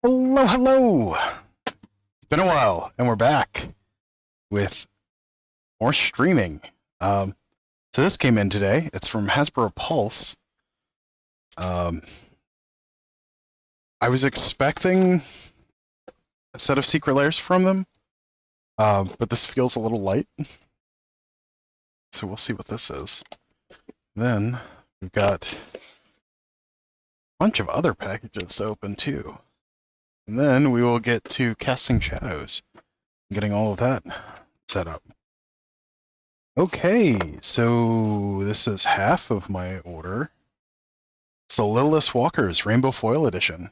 Hello, hello! It's been a while, and we're back with more streaming. So this came in today. It's from Hasbro Pulse. I was expecting a set of secret layers from them, but this feels a little light. So we'll see what this is. Then we've got a bunch of other packages to open too. And then we will get to casting shadows, getting all of that set up. Okay, so this is half of my order. It's the Littlest Walkers Rainbow Foil Edition.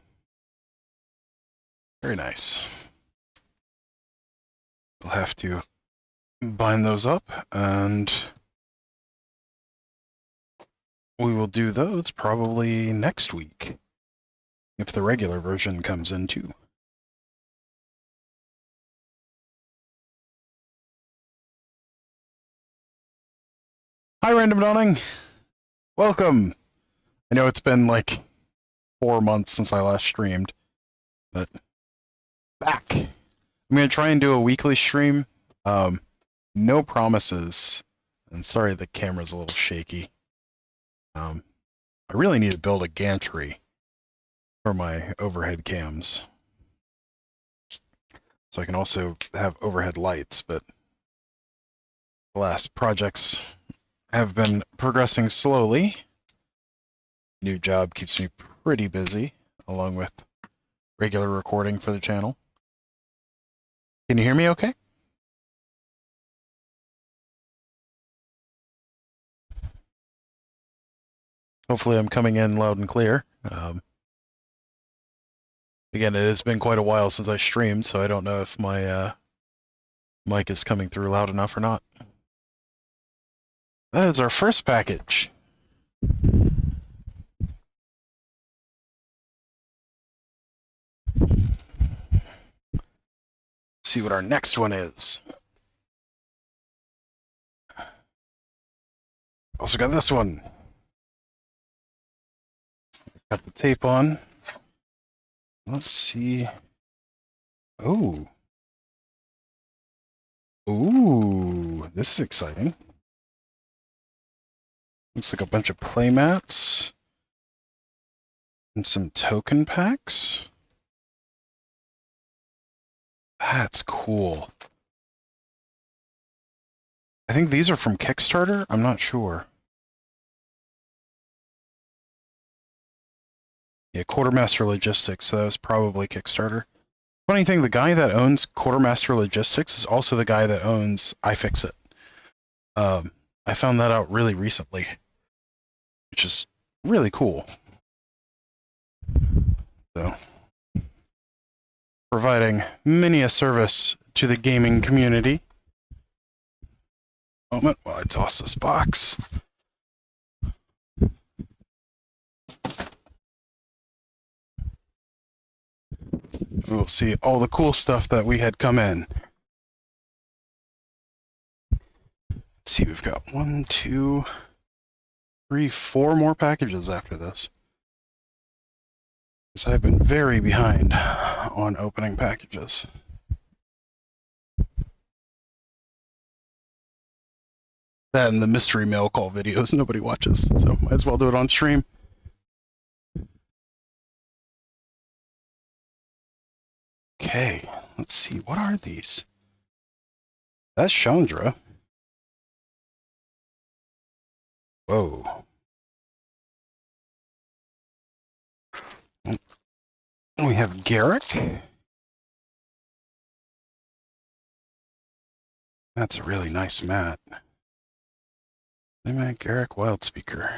Very nice. We'll have to bind those up, and we will do those probably next week, if the regular version comes in too. Hi, Random Dawning! Welcome! I know it's been like 4 months since I last streamed, but back! I'm going to try and do a weekly stream. No promises, and sorry the camera's a little shaky. I really need to build a gantry for my overhead cams, so I can also have overhead lights, but the last projects have been progressing slowly. New job keeps me pretty busy, along with regular recording for the channel. Can you hear me okay? Hopefully I'm coming in loud and clear. Again, it has been quite a while since I streamed, so I don't know if my mic is coming through loud enough or not. That is our first package. Let's see what our next one is. Also got this one. Got the tape on. Let's see. Oh. Ooh, this is exciting. Looks like a bunch of playmats and some token packs. That's cool. I think these are from Kickstarter. I'm not sure. Yeah, Quartermaster Logistics, so that was probably Kickstarter. Funny thing, the guy that owns Quartermaster Logistics is also the guy that owns iFixit. I found that out really recently, which is really cool. So, providing many a service to the gaming community. Moment while I toss this box. We'll see all the cool stuff that we had come in. Let's see, we've got 1, 2, 3, 4 more packages after this. So I've been very behind on opening packages. That and the mystery mail call videos nobody watches, so might as well do it on stream. Okay, let's see, what are these? That's Chandra. Whoa. We have Garrick. That's a really nice mat. Mat Garrick Wildspeaker.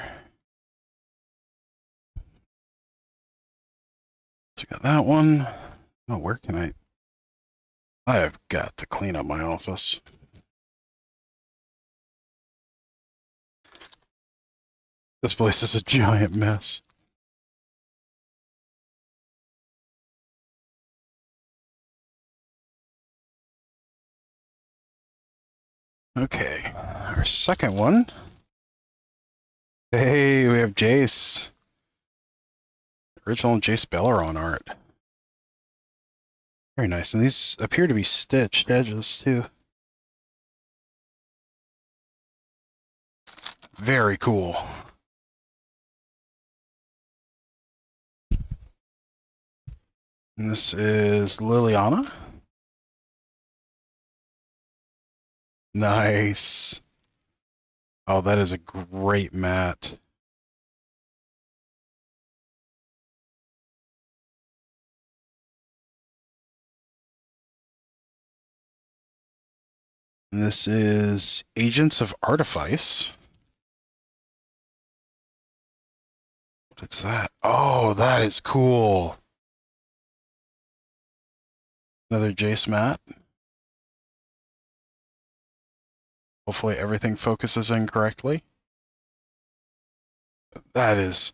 So we got that one. Oh, where can I have got to clean up my office. This place is a giant mess. Okay, our second one. Hey, we have Jace. Original Jace Belleron art. Very nice. And these appear to be stitched edges, too. Very cool. And this is Liliana. Nice. Oh, that is a great mat. And this is Agents of Artifice. What is that? Oh, that is cool. Another Jace mat. Hopefully everything focuses in correctly. That is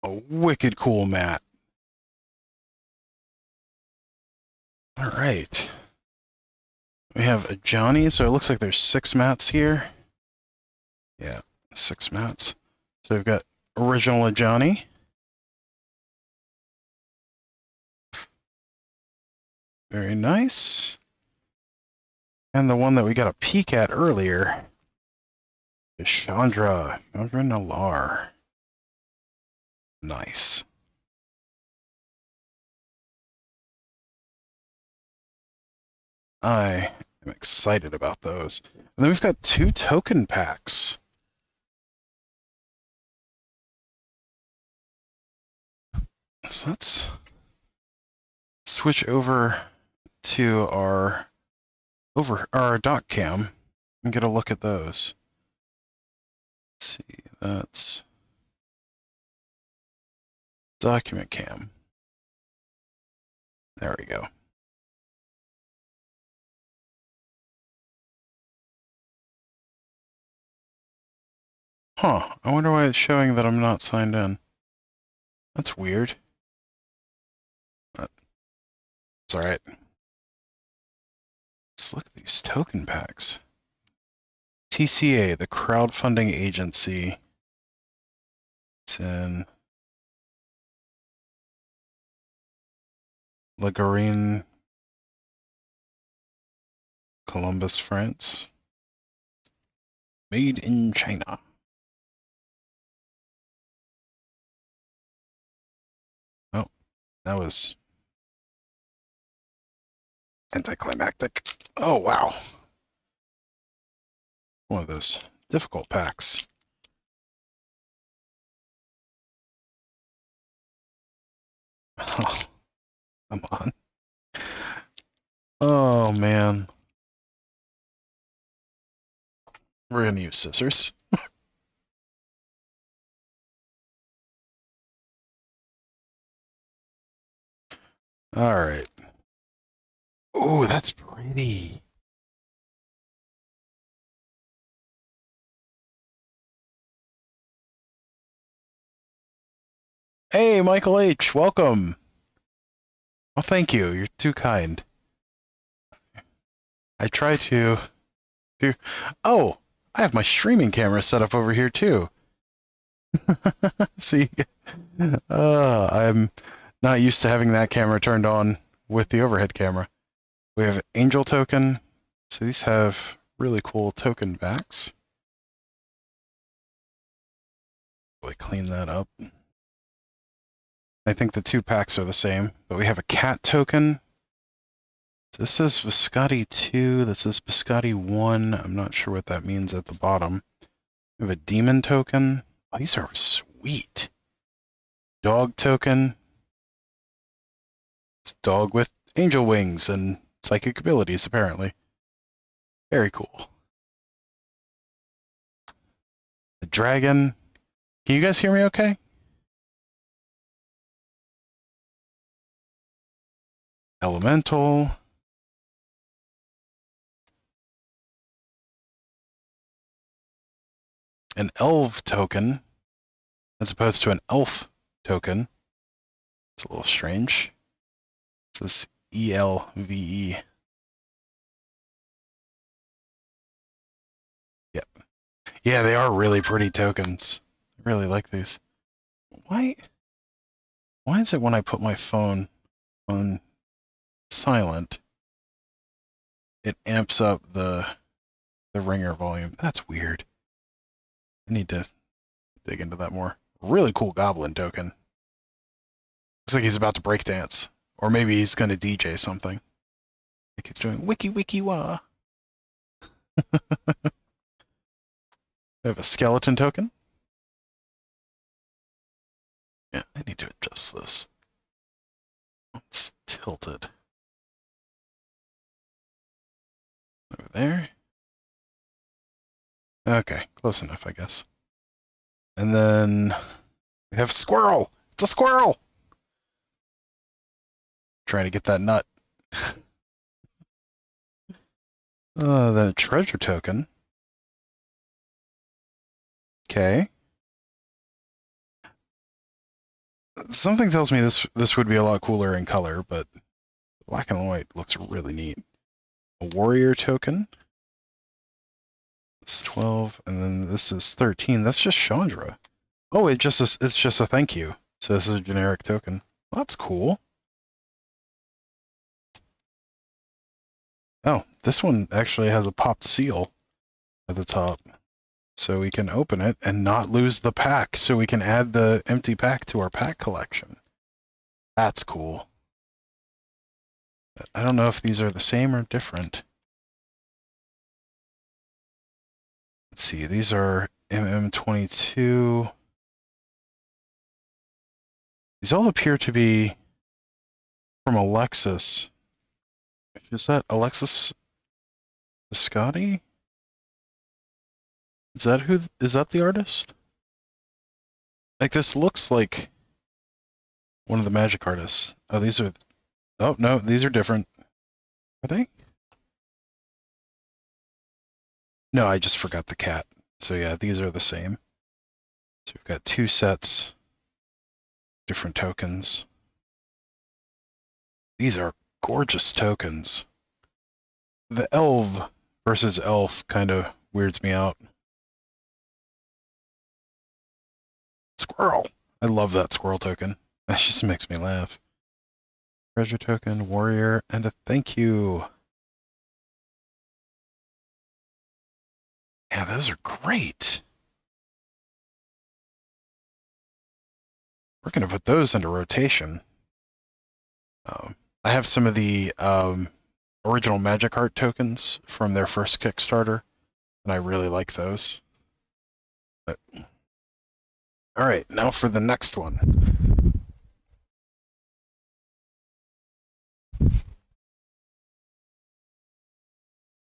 a wicked cool mat. All right. We have a Johnny, so it looks like there's 6 mats here. Yeah, 6 mats. So we've got original Johnny. Very nice. And the one that we got a peek at earlier is Chandra Nalar. Nice. I am excited about those. And then we've got 2 token packs. So let's switch over to our doc cam and get a look at those. Let's see, that's document cam. There we go. Huh, I wonder why it's showing that I'm not signed in. That's weird. It's alright. Let's look at these token packs. TCA, the crowdfunding agency. It's in La Garenne, Columbus, France. Made in China. Oh, that was anticlimactic. Oh, wow. One of those difficult packs. Oh, come on. Oh, man. We're gonna use scissors. All right. Oh, that's pretty. Hey, Michael H., welcome. Oh, thank you. You're too kind. I try to... Oh, I have my streaming camera set up over here, too. See, I'm not used to having that camera turned on with the overhead camera. We have Angel token. So these have really cool token backs. Really clean that up. I think the 2 packs are the same, but we have a cat token. This is Biscotti 2, this is Biscotti 1. I'm not sure what that means at the bottom. We have a demon token. Oh, these are sweet. Dog token. It's dog with angel wings and psychic abilities, apparently. Very cool. The dragon. Can you guys hear me okay? Elemental. An elf token, as opposed to an elf token. It's a little strange. It says ELVE. Yep. Yeah, they are really pretty tokens. I really like these. Why is it when I put my phone on silent, it amps up the ringer volume. That's weird. I need to dig into that more. Really cool goblin token. Looks like he's about to break dance. Or maybe he's going to DJ something. Like he's doing wiki wiki wah. I have a skeleton token. Yeah, I need to adjust this. It's tilted. Over there. Okay, close enough, I guess. And then we have squirrel. It's a squirrel. Trying to get that nut. Then a treasure token. Okay. Something tells me this would be a lot cooler in color, but black and white looks really neat. A warrior token. It's 12, and then this is 13. That's just Chandra. Oh, it's just a thank you. So this is a generic token. Well, that's cool. Oh, this one actually has a popped seal at the top. So we can open it and not lose the pack. So we can add the empty pack to our pack collection. That's cool. I don't know if these are the same or different. Let's see, these are MM22. These all appear to be from Alexis. Is that Alexis Biscotti? Is that the artist? Like, this looks like one of the magic artists. Oh, oh no, these are different. Are they? No, I just forgot the cat. So yeah, these are the same. So we've got 2 sets, different tokens. These are gorgeous tokens. The elf versus elf kind of weirds me out. Squirrel. I love that squirrel token. That just makes me laugh. Treasure token, warrior, and a thank you. Yeah, those are great. We're going to put those into rotation. I have some of the original Magic Art tokens from their first Kickstarter, and I really like those. But, all right, now for the next one.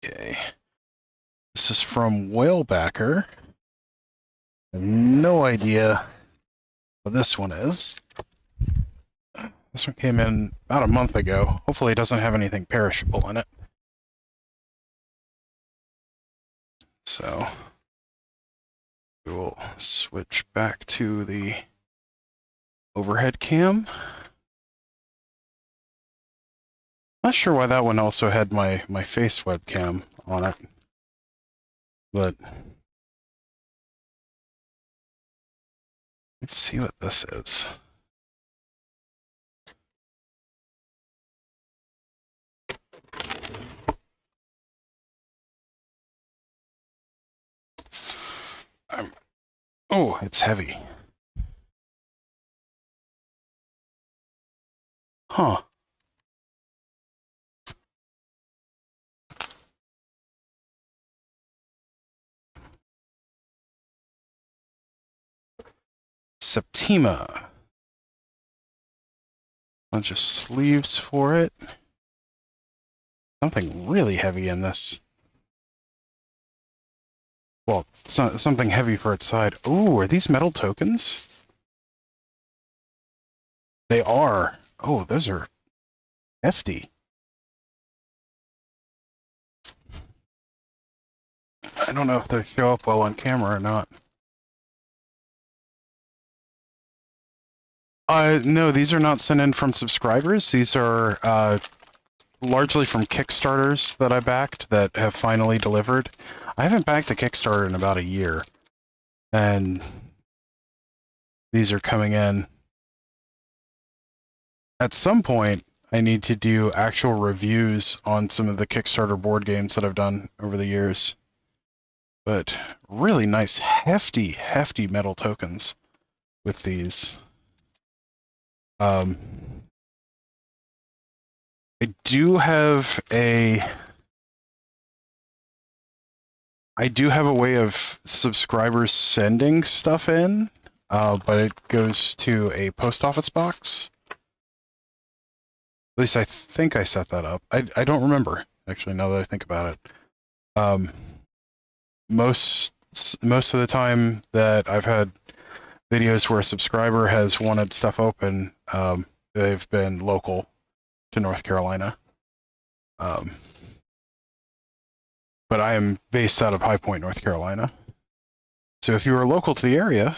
Okay. This is from Whalebacker. I have no idea what this one is. This one came in about a month ago. Hopefully it doesn't have anything perishable in it. So we will switch back to the overhead cam. Not sure why that one also had my face webcam on it, but let's see what this is. Oh, it's heavy. Huh. Septima. Bunch of sleeves for it. Something really heavy in this. Well, something heavy for its side. Ooh, are these metal tokens? They are. Oh, those are hefty. I don't know if they show up well on camera or not. No, these are not sent in from subscribers. These are largely from Kickstarters that I backed that have finally delivered. I haven't backed a Kickstarter in about a year, and these are coming in. At some point, I need to do actual reviews on some of the Kickstarter board games that I've done over the years. But really nice, hefty metal tokens with these. I do have a way of subscribers sending stuff in, but it goes to a post office box. At least I think I set that up. I don't remember, actually, now that I think about it. Most of the time that I've had videos where a subscriber has wanted stuff open, they've been local to North Carolina. But I am based out of High Point, North Carolina. So if you are local to the area,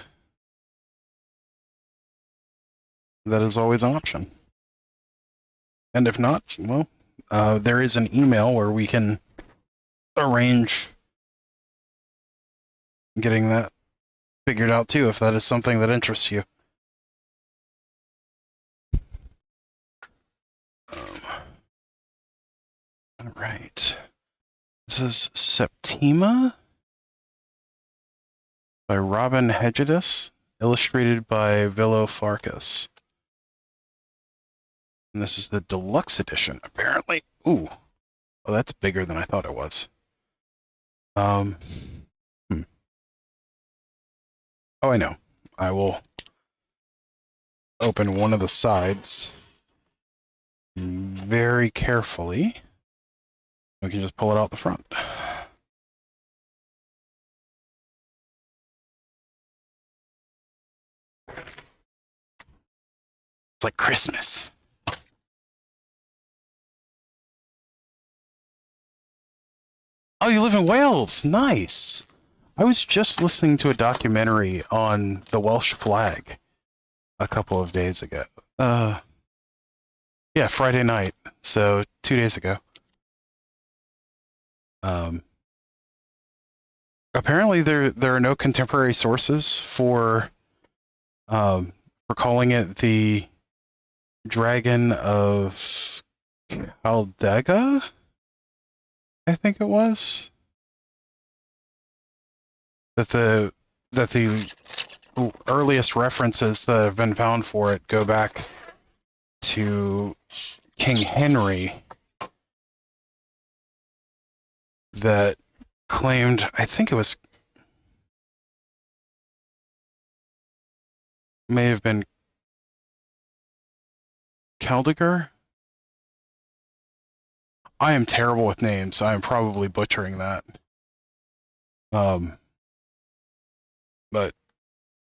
that is always an option. And if not, well, there is an email where we can arrange getting that figured out too, if that is something that interests you. All right. This is Septima by Robin Hegedus, illustrated by Vilo Farkas. And this is the deluxe edition, apparently. Ooh. Oh, that's bigger than I thought it was. Oh, I know. I will open one of the sides very carefully. We can just pull it out the front. It's like Christmas. Oh, you live in Wales. Nice. I was just listening to a documentary on the Welsh flag a couple of days ago. Yeah, Friday night. So 2 days ago. Apparently there are no contemporary sources for calling it the Dragon of Caldega, I think it was. That the earliest references that have been found for it go back to King Henry, that claimed, I think it was, may have been Caldegar. I am terrible with names. I am probably butchering that. But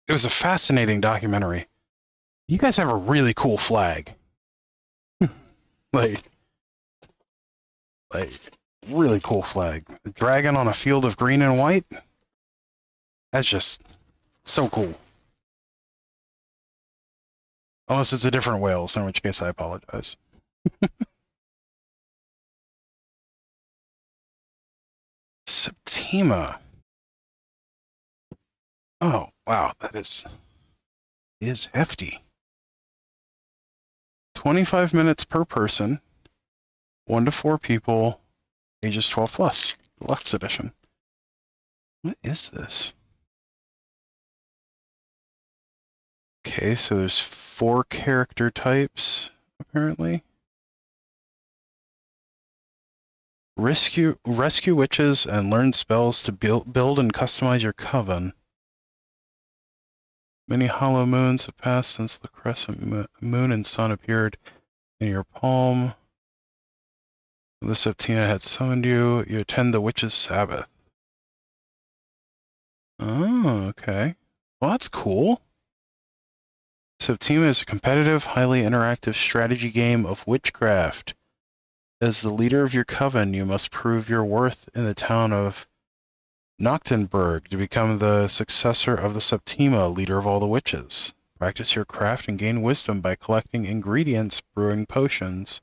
it was a fascinating documentary. You guys have a really cool flag. like really cool flag. A dragon on a field of green and white. That's just so cool. Unless it's a different Wales, in which case I apologize. Septima. Oh, wow, that is hefty. 25 minutes per person, 1 to 4 people, ages 12 plus, deluxe edition. What is this? Okay, so there's 4 character types, apparently. Rescue witches and learn spells to build and customize your coven. Many hollow moons have passed since the crescent moon and sun appeared in your palm. The Septima had summoned you. You attend the witch's sabbath. Oh, okay. Well, that's cool. Septima is a competitive, highly interactive strategy game of witchcraft. As the leader of your coven, you must prove your worth in the town of Noctenburg to become the successor of the Septima, leader of all the witches. Practice your craft and gain wisdom by collecting ingredients, brewing potions,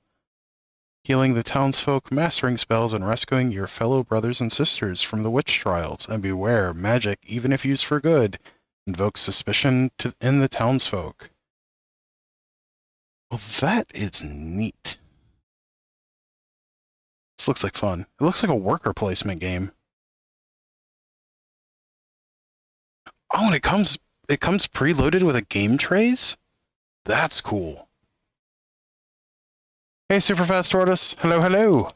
healing the townsfolk, mastering spells, and rescuing your fellow brothers and sisters from the witch trials. And beware, magic, even if used for good, invokes suspicion in the townsfolk. Well, that is neat. This looks like fun. It looks like a worker placement game. Oh, and it comes preloaded with a game trays? That's cool. Hey, Superfast Tortoise. Hello, hello.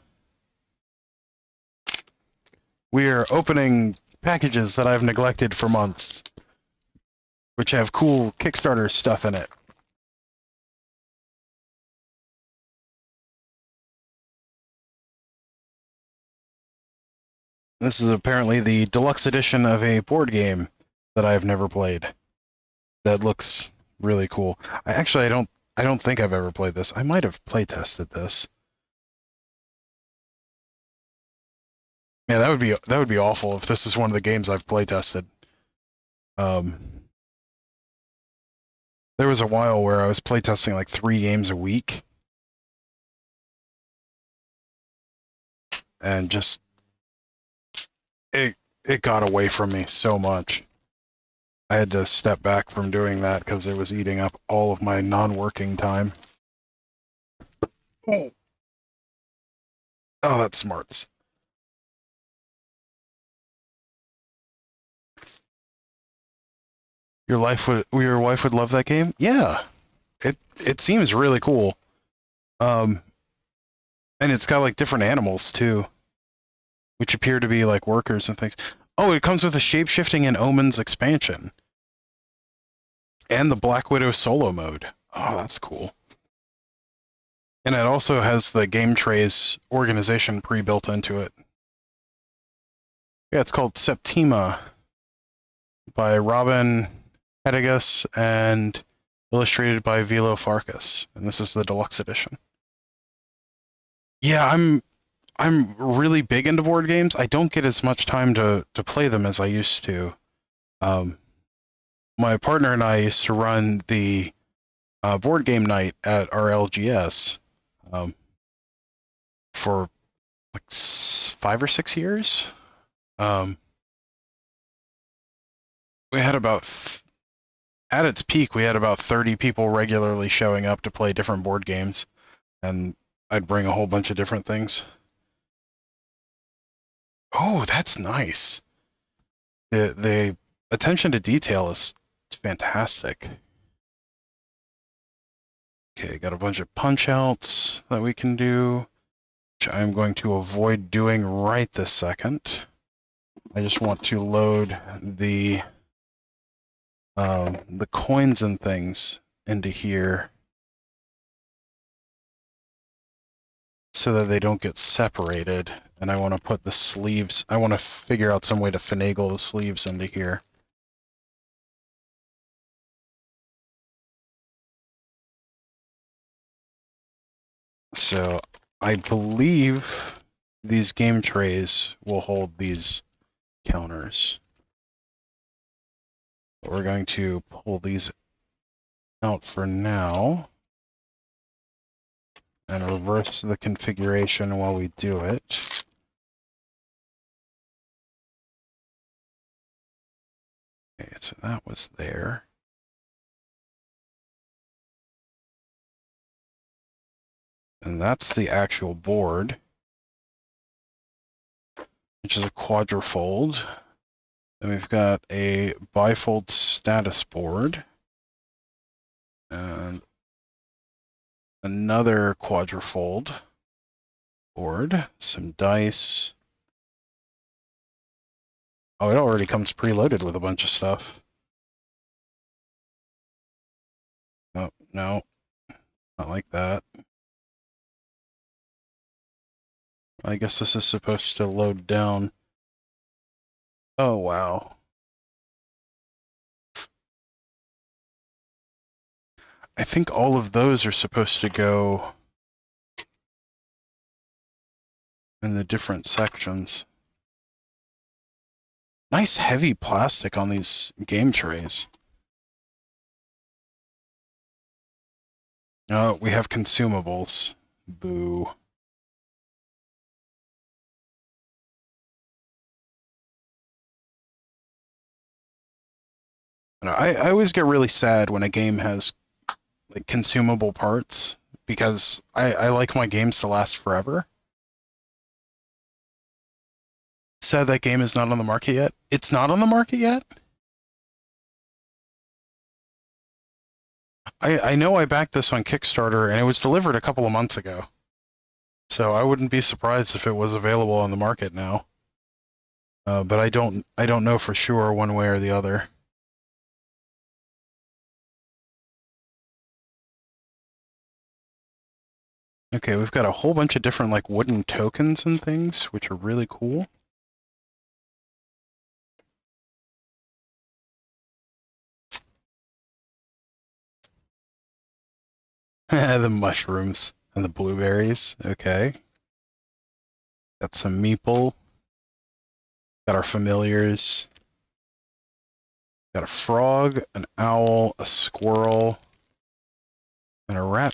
We are opening packages that I've neglected for months, which have cool Kickstarter stuff in it. This is apparently the deluxe edition of a board game that I've never played. That looks really cool. I don't think I've ever played this. I might have play tested this. Yeah, that would be awful if this is one of the games I've play tested. There was a while where I was play testing like 3 games a week, and just it got away from me so much. I had to step back from doing that because it was eating up all of my non-working time. Oh, that's smarts. Your wife would love that game? Yeah. It seems really cool. And it's got like different animals too, which appear to be like workers and things. Oh, it comes with a shape-shifting and omens expansion. And the Black Widow solo mode. Oh, that's cool. And it also has the game trays organization pre-built into it. Yeah, it's called Septima by Robin Hedigus and illustrated by Vilo Farkas. And this is the deluxe edition. Yeah, I'm really big into board games. I don't get as much time to play them as I used to. My partner and I used to run the board game night at our LGS for like 5 or 6 years. We had at its peak, we had about 30 people regularly showing up to play different board games, and I'd bring a whole bunch of different things. Oh, that's nice. The attention to detail is fantastic. Okay, got a bunch of punch outs that we can do, which I'm going to avoid doing right this second. I just want to load the coins and things into here so that they don't get separated. And I want to put the sleeves, I want to figure out some way to finagle the sleeves into here. So I believe these game trays will hold these counters. But we're going to pull these out for now and reverse the configuration while we do it. Okay, so that was there. And that's the actual board, which is a quadrifold. Then we've got a bifold status board and another quadrifold board, some dice. Oh, it already comes preloaded with a bunch of stuff. Oh, no, not like that. I guess this is supposed to load down. Oh, wow. I think all of those are supposed to go in the different sections. Nice heavy plastic on these game trays. Oh, we have consumables. Boo. I always get really sad when a game has like consumable parts because I like my games to last forever. Sad that game is not on the market yet. It's not on the market yet? I know I backed this on Kickstarter and it was delivered a couple of months ago. So I wouldn't be surprised if it was available on the market now. But I don't know for sure one way or the other. Okay, we've got a whole bunch of different like wooden tokens and things, which are really cool. The mushrooms and the blueberries. Okay. Got some meeple. Got our familiars. Got a frog, an owl, a squirrel, and a rat.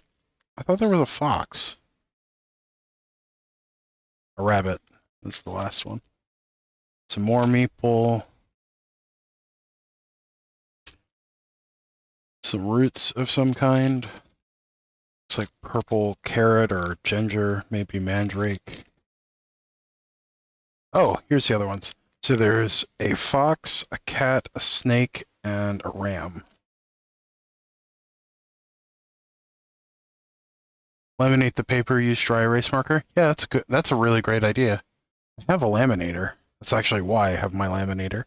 I thought there was a fox. A rabbit. That's the last one. Some more meeple. Some roots of some kind. Looks like purple carrot or ginger, maybe mandrake. Oh, here's the other ones. So there's a fox, a cat, a snake, and a ram. Laminate the paper, use dry erase marker. Yeah, that's good. That's a really great idea. I have a laminator. That's actually why I have my laminator.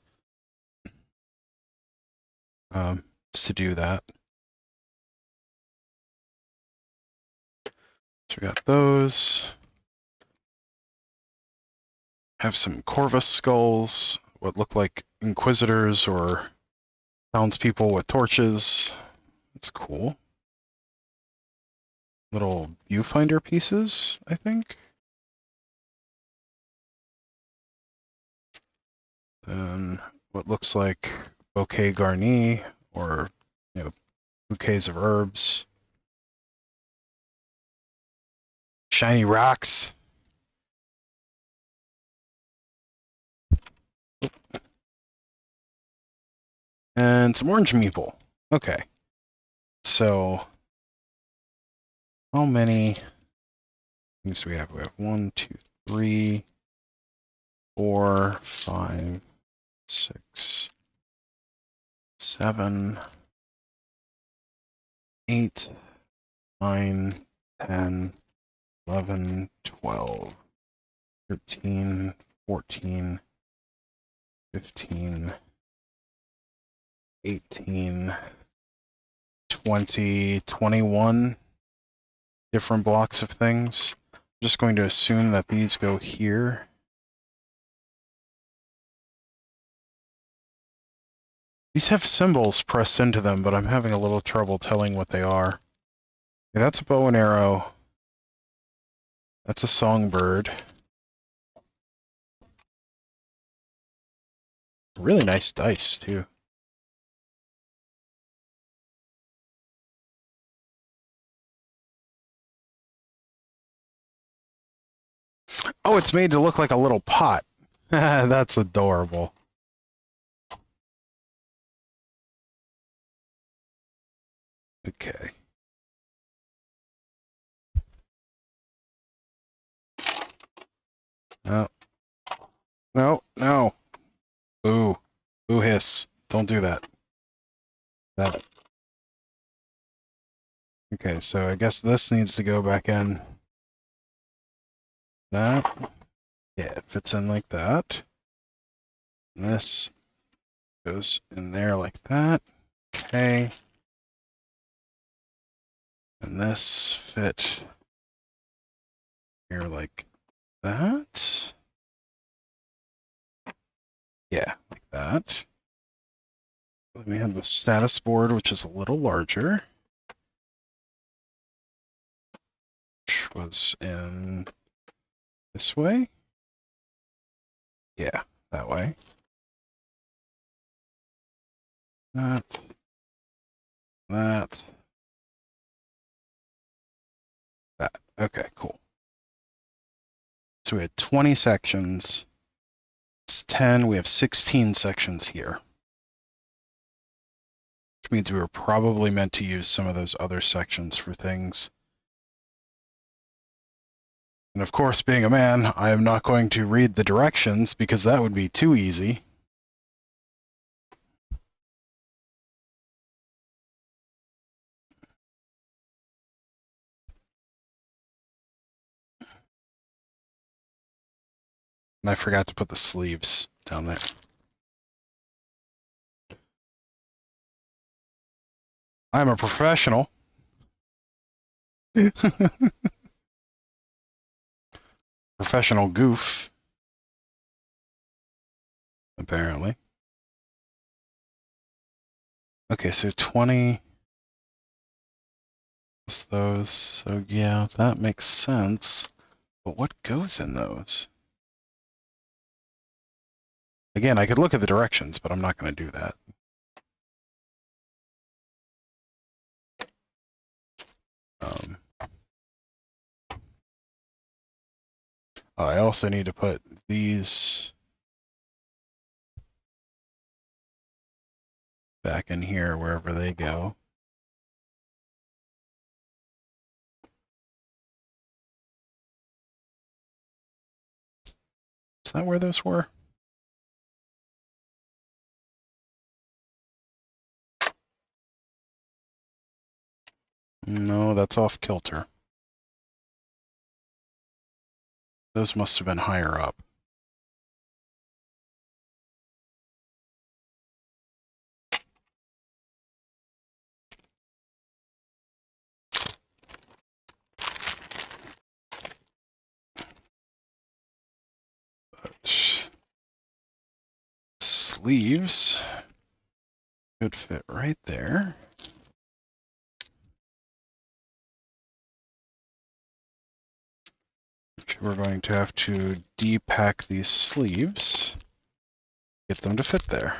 Is to do that. So we got those. Have some Corvus skulls, what look like inquisitors or townspeople with torches. That's cool. Little viewfinder pieces, I think. Then what looks like bouquet garni or bouquets of herbs. Shiny rocks. And some orange meeple. Okay. So how many things do we have? We have 1, 2, 3, 4, 5, 6, 7, 8, 9, 10, 11, 12, 13, 14, 15, 18, 20, 21 different blocks of things. I'm just going to assume that these go here. These have symbols pressed into them, but I'm having a little trouble telling what they are. Okay, that's a bow and arrow. That's a songbird. Really nice dice, too. Oh, it's made to look like a little pot. That's adorable. Okay. No. No, no. Boo. Boo hiss. Don't do that. That. Okay, so I guess this needs to go back in. That. Yeah, it fits in like that. And this goes in there like that. Okay. And this fit here like that. Yeah, like that. Then we have the status board, which is a little larger. Which was in this way. Yeah, that way. That. That. That. Okay, cool. So we had 20 sections. It's 10. We have 16 sections here. Which means we were probably meant to use some of those other sections for things. And of course, being a man, I am not going to read the directions because that would be too easy. And I forgot to put the sleeves down there. I'm a professional. Professional goof. Apparently. Okay, so 20 plus those. So yeah, that makes sense. But what goes in those? Again, I could look at the directions, but I'm not going to do that. I also need to put these back in here wherever they go. Is that where those were? No, that's off kilter. Those must have been higher up. But sleeves could fit right there. We're going to have to depack these sleeves, get them to fit there.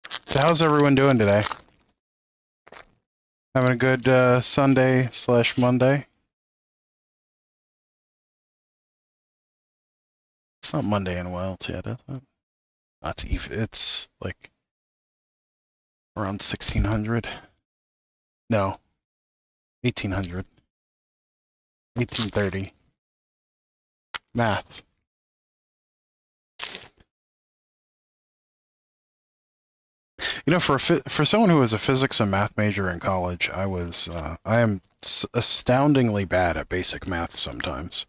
So how's everyone doing today? Having a good Sunday/Monday? It's not Monday in Wilds yet, is it? Not even. It's like around 1600. No, 1800. 1830. Math. You know, for someone who was a physics and math major in college, I am astoundingly bad at basic math sometimes.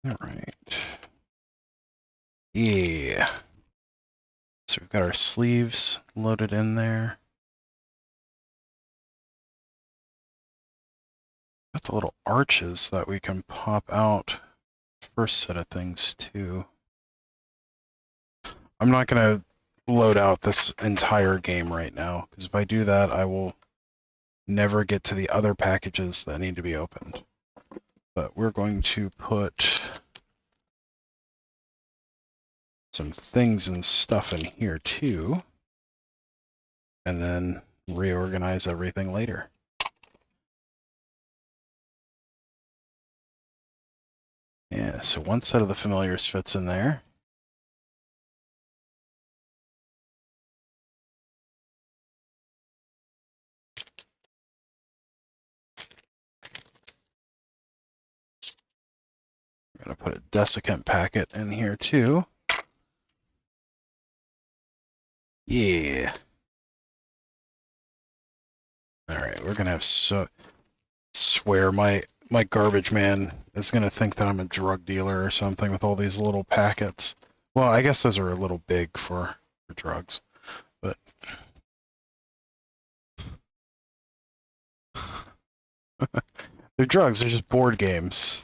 All right. Yeah. So we've got our sleeves loaded in there. Got the little arches that we can pop out. First set of things too. I'm not going to load out this entire game right now, because if I do that, I will never get to the other packages that need to be opened. But we're going to put some things and stuff in here too, and then reorganize everything later. Yeah, so one set of the familiars fits in there. We're going to put a desiccant packet in here too. Yeah. All right, we're going to have swear my garbage man is going to think that I'm a drug dealer or something with all these little packets. Well, I guess those are a little big for drugs, but they're drugs. They're just board games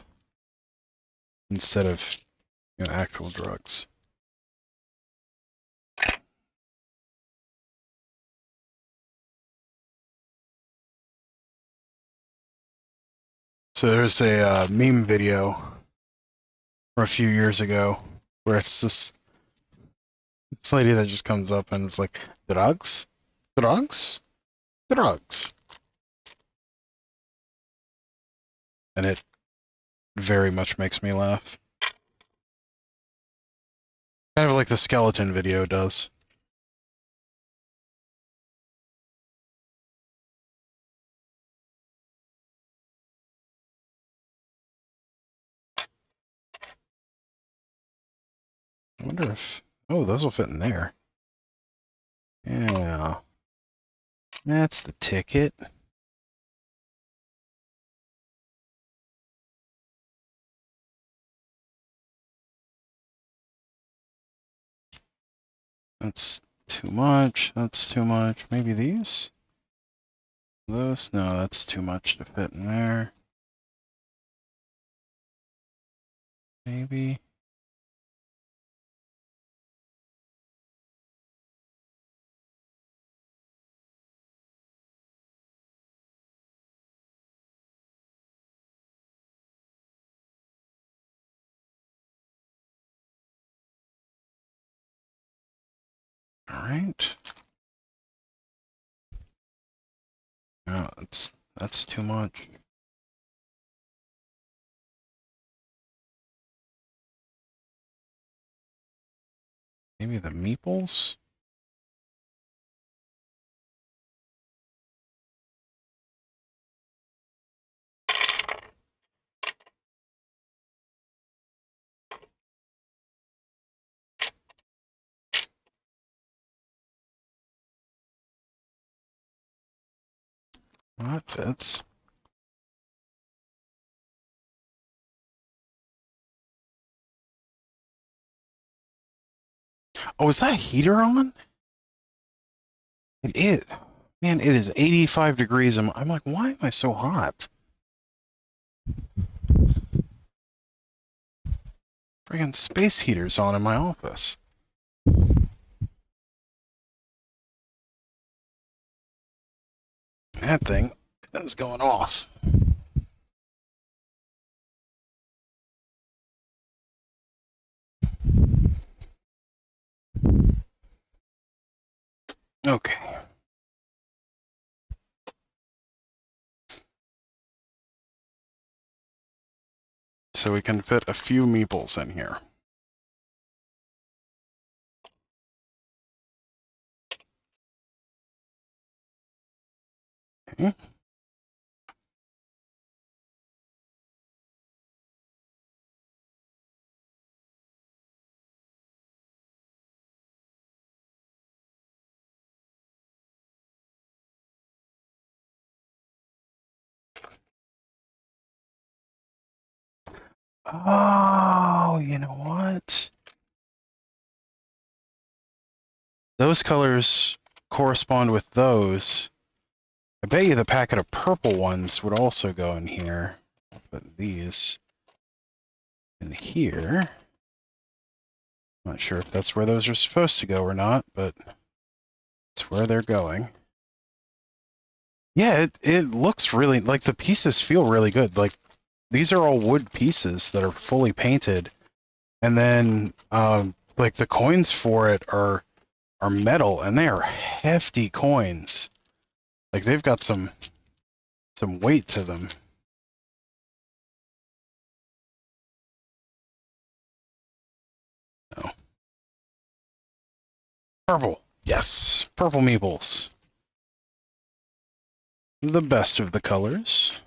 instead of, you know, actual drugs. So there's a meme video from a few years ago where it's This lady that just comes up and is like, drugs? Drugs? Drugs. And it very much makes me laugh. Kind of like the skeleton video does. I wonder if... Oh, those will fit in there. Yeah. That's the ticket. That's too much. That's too much. Maybe these? Those? No, that's too much to fit in there. Maybe. All right. No, that's too much. Maybe the meeples? That fits. Oh, is that heater on? It is. Man, it is 85 degrees. I'm like, why am I so hot? Friggin' space heater's on in my office. That thing is going off. Okay. So we can fit a few meeples in here. Okay. Oh, you know what? Those colors correspond with those. I bet you the packet of purple ones would also go in here. I'll put these in here. Not sure if that's where those are supposed to go or not, but it's where they're going. Yeah, it looks really, like the pieces feel really good. Like these are all wood pieces that are fully painted. And then like the coins for it are metal, and they are hefty coins. Like they've got some weight to them. Oh. Purple. Yes, purple meeples. The best of the colors.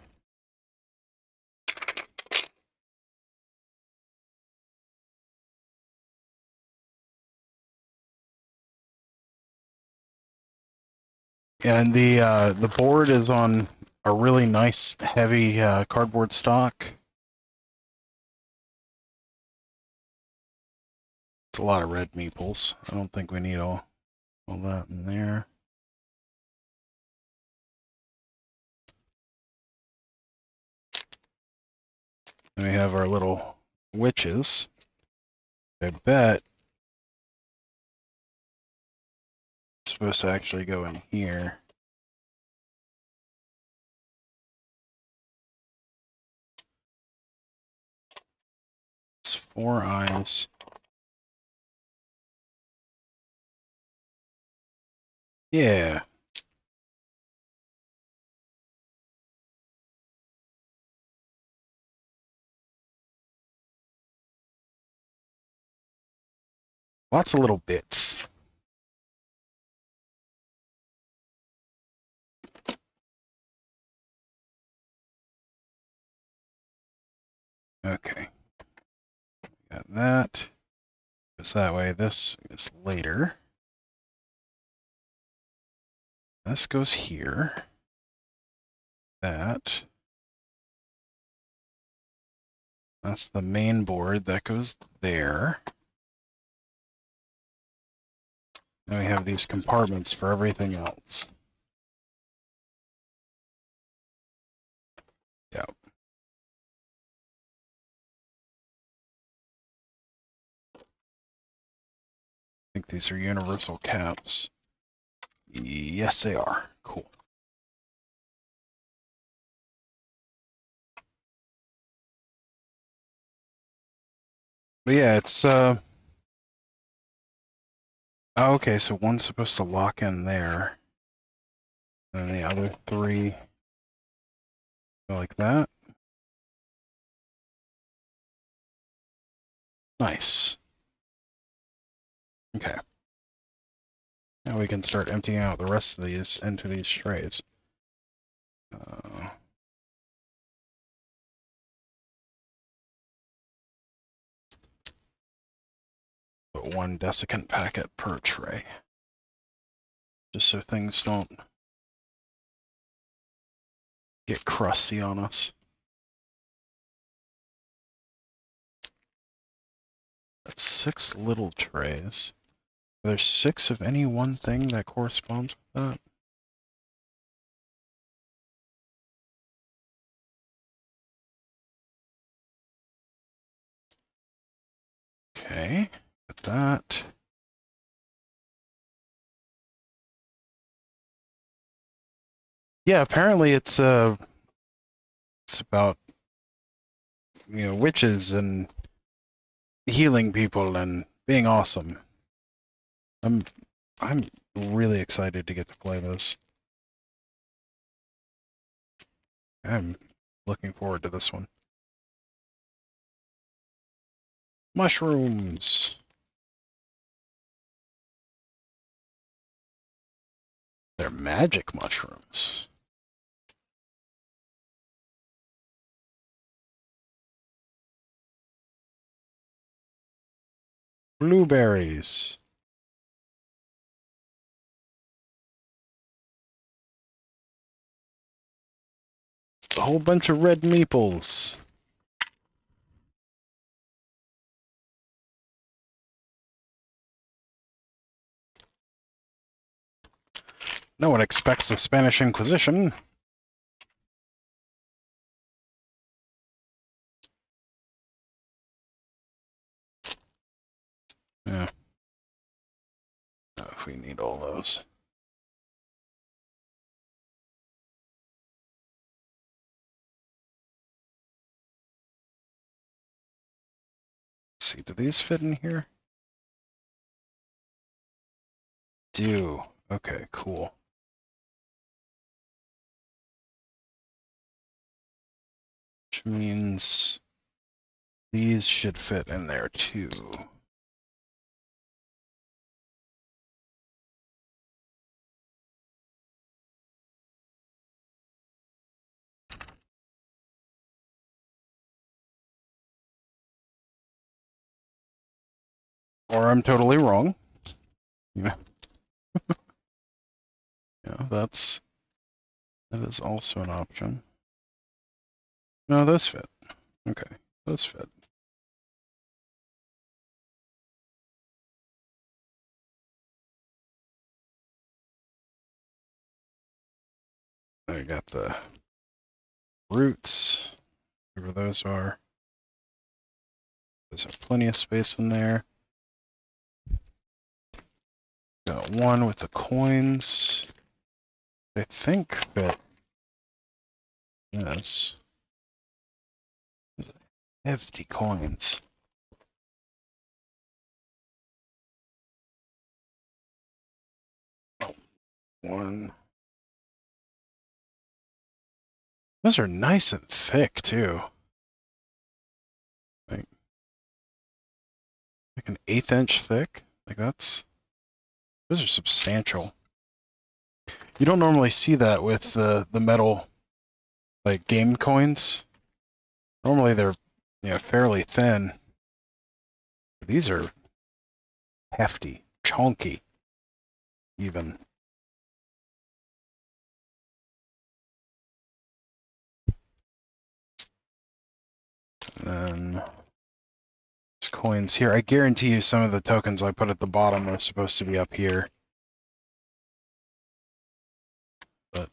And the board is on a really nice heavy cardboard stock. It's a lot of red meeples. I don't think we need all that in there. And we have our little witches. I bet it's supposed to actually go in here. It's 4 eyes. Yeah. Lots of little bits. Okay. Got that. Goes that way. This is later. This goes here. That. That's the main board. That goes there. And we have these compartments for everything else. Yeah. I think these are universal caps. Yes, they are. Cool. But yeah, it's oh, okay, so one's supposed to lock in there. And the other three go like that. Nice. Okay. Now we can start emptying out the rest of these into these trays. Put one desiccant packet per tray. Just so things don't get crusty on us. That's 6 little trays. There's 6 of any one thing that corresponds with that. Okay, got that. Yeah, apparently it's about witches and healing people and being awesome. I'm really excited to get to play this. I'm looking forward to this one. Mushrooms. They're magic mushrooms. Blueberries. A whole bunch of red meeples. No one expects the Spanish Inquisition. Yeah. If we need all those. Let's see, do these fit in here? Do. Okay, cool. Which means these should fit in there too. Or I'm totally wrong. Yeah. Yeah, that is also an option. No, those fit. Okay, those fit. I got the roots, whatever those are. There's plenty of space in there. Got one with the coins. I think fit. Yes. Hefty coins. one. Those are nice and thick too. Like an 1/8 inch thick. Like those are substantial. You don't normally see that with the metal like game coins. Normally they're fairly thin. These are hefty, chunky, even. And then these coins here. I guarantee you some of the tokens I put at the bottom are supposed to be up here. But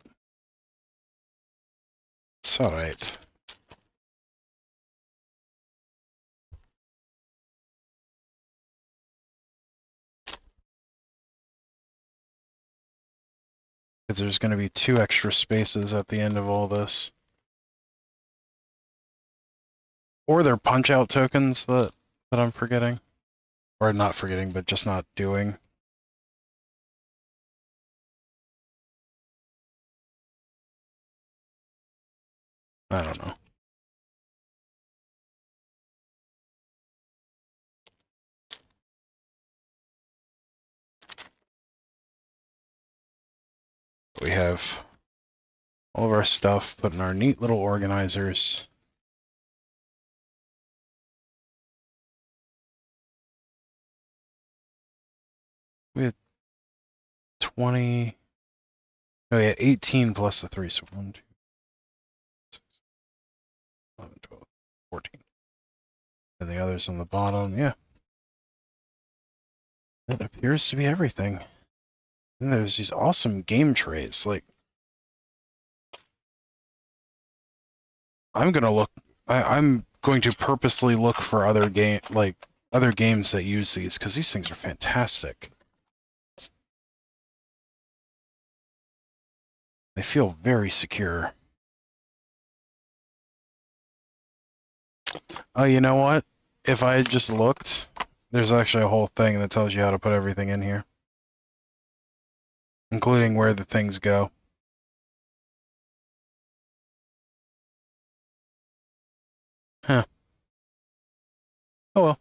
it's alright. Because there's going to be 2 extra spaces at the end of all this. Or they're punch-out tokens that I'm forgetting. Or not forgetting, but just not doing. I don't know. We have all of our stuff put in our neat little organizers. We had 20. Oh, we had 18 plus the 3, so 1, 2, 6, 11, 12, 14. And the others on the bottom, yeah. That appears to be everything. And there's these awesome game trays. Like, I'm gonna look. I'm going to purposely look for other games that use these because these things are fantastic. They feel very secure. Oh, you know what? If I had just looked, there's actually a whole thing that tells you how to put everything in here, including where the things go. Huh. Oh well.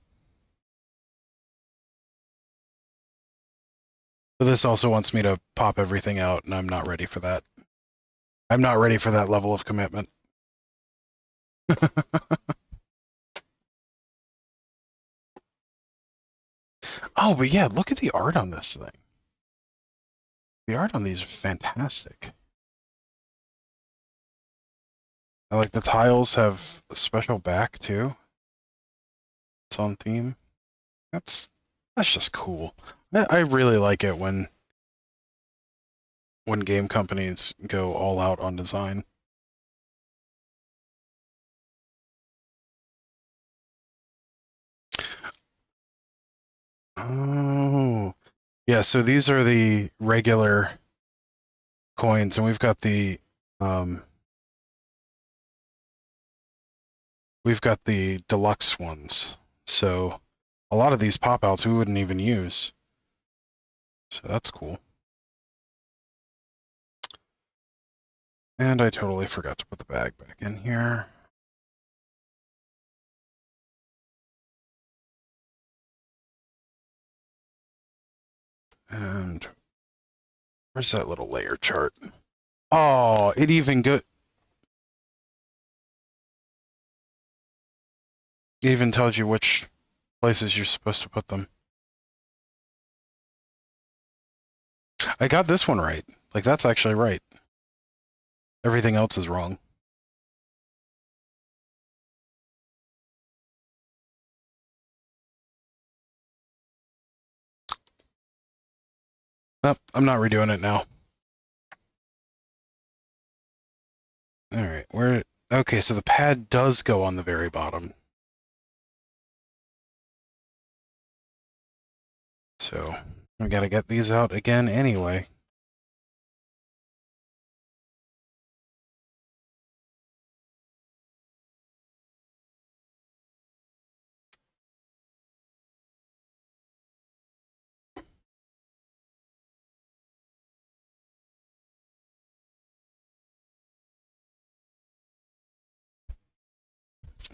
But this also wants me to pop everything out, and I'm not ready for that. I'm not ready for that level of commitment. Oh, but yeah, look at the art on this thing. The art on these are fantastic. I like the tiles have a special back too. It's on theme. That's just cool. I really like it when game companies go all out on design. Oh, yeah. So these are the regular coins, and we've got the deluxe ones. So a lot of these pop outs we wouldn't even use. So that's cool. And I totally forgot to put the bag back in here. And where's that little layer chart? Oh, it even tells you which places you're supposed to put them. I got this one right. Like, that's actually right. Everything else is wrong. Nope, I'm not redoing it now. All right, okay, so the pad does go on the very bottom. So we gotta get these out again anyway.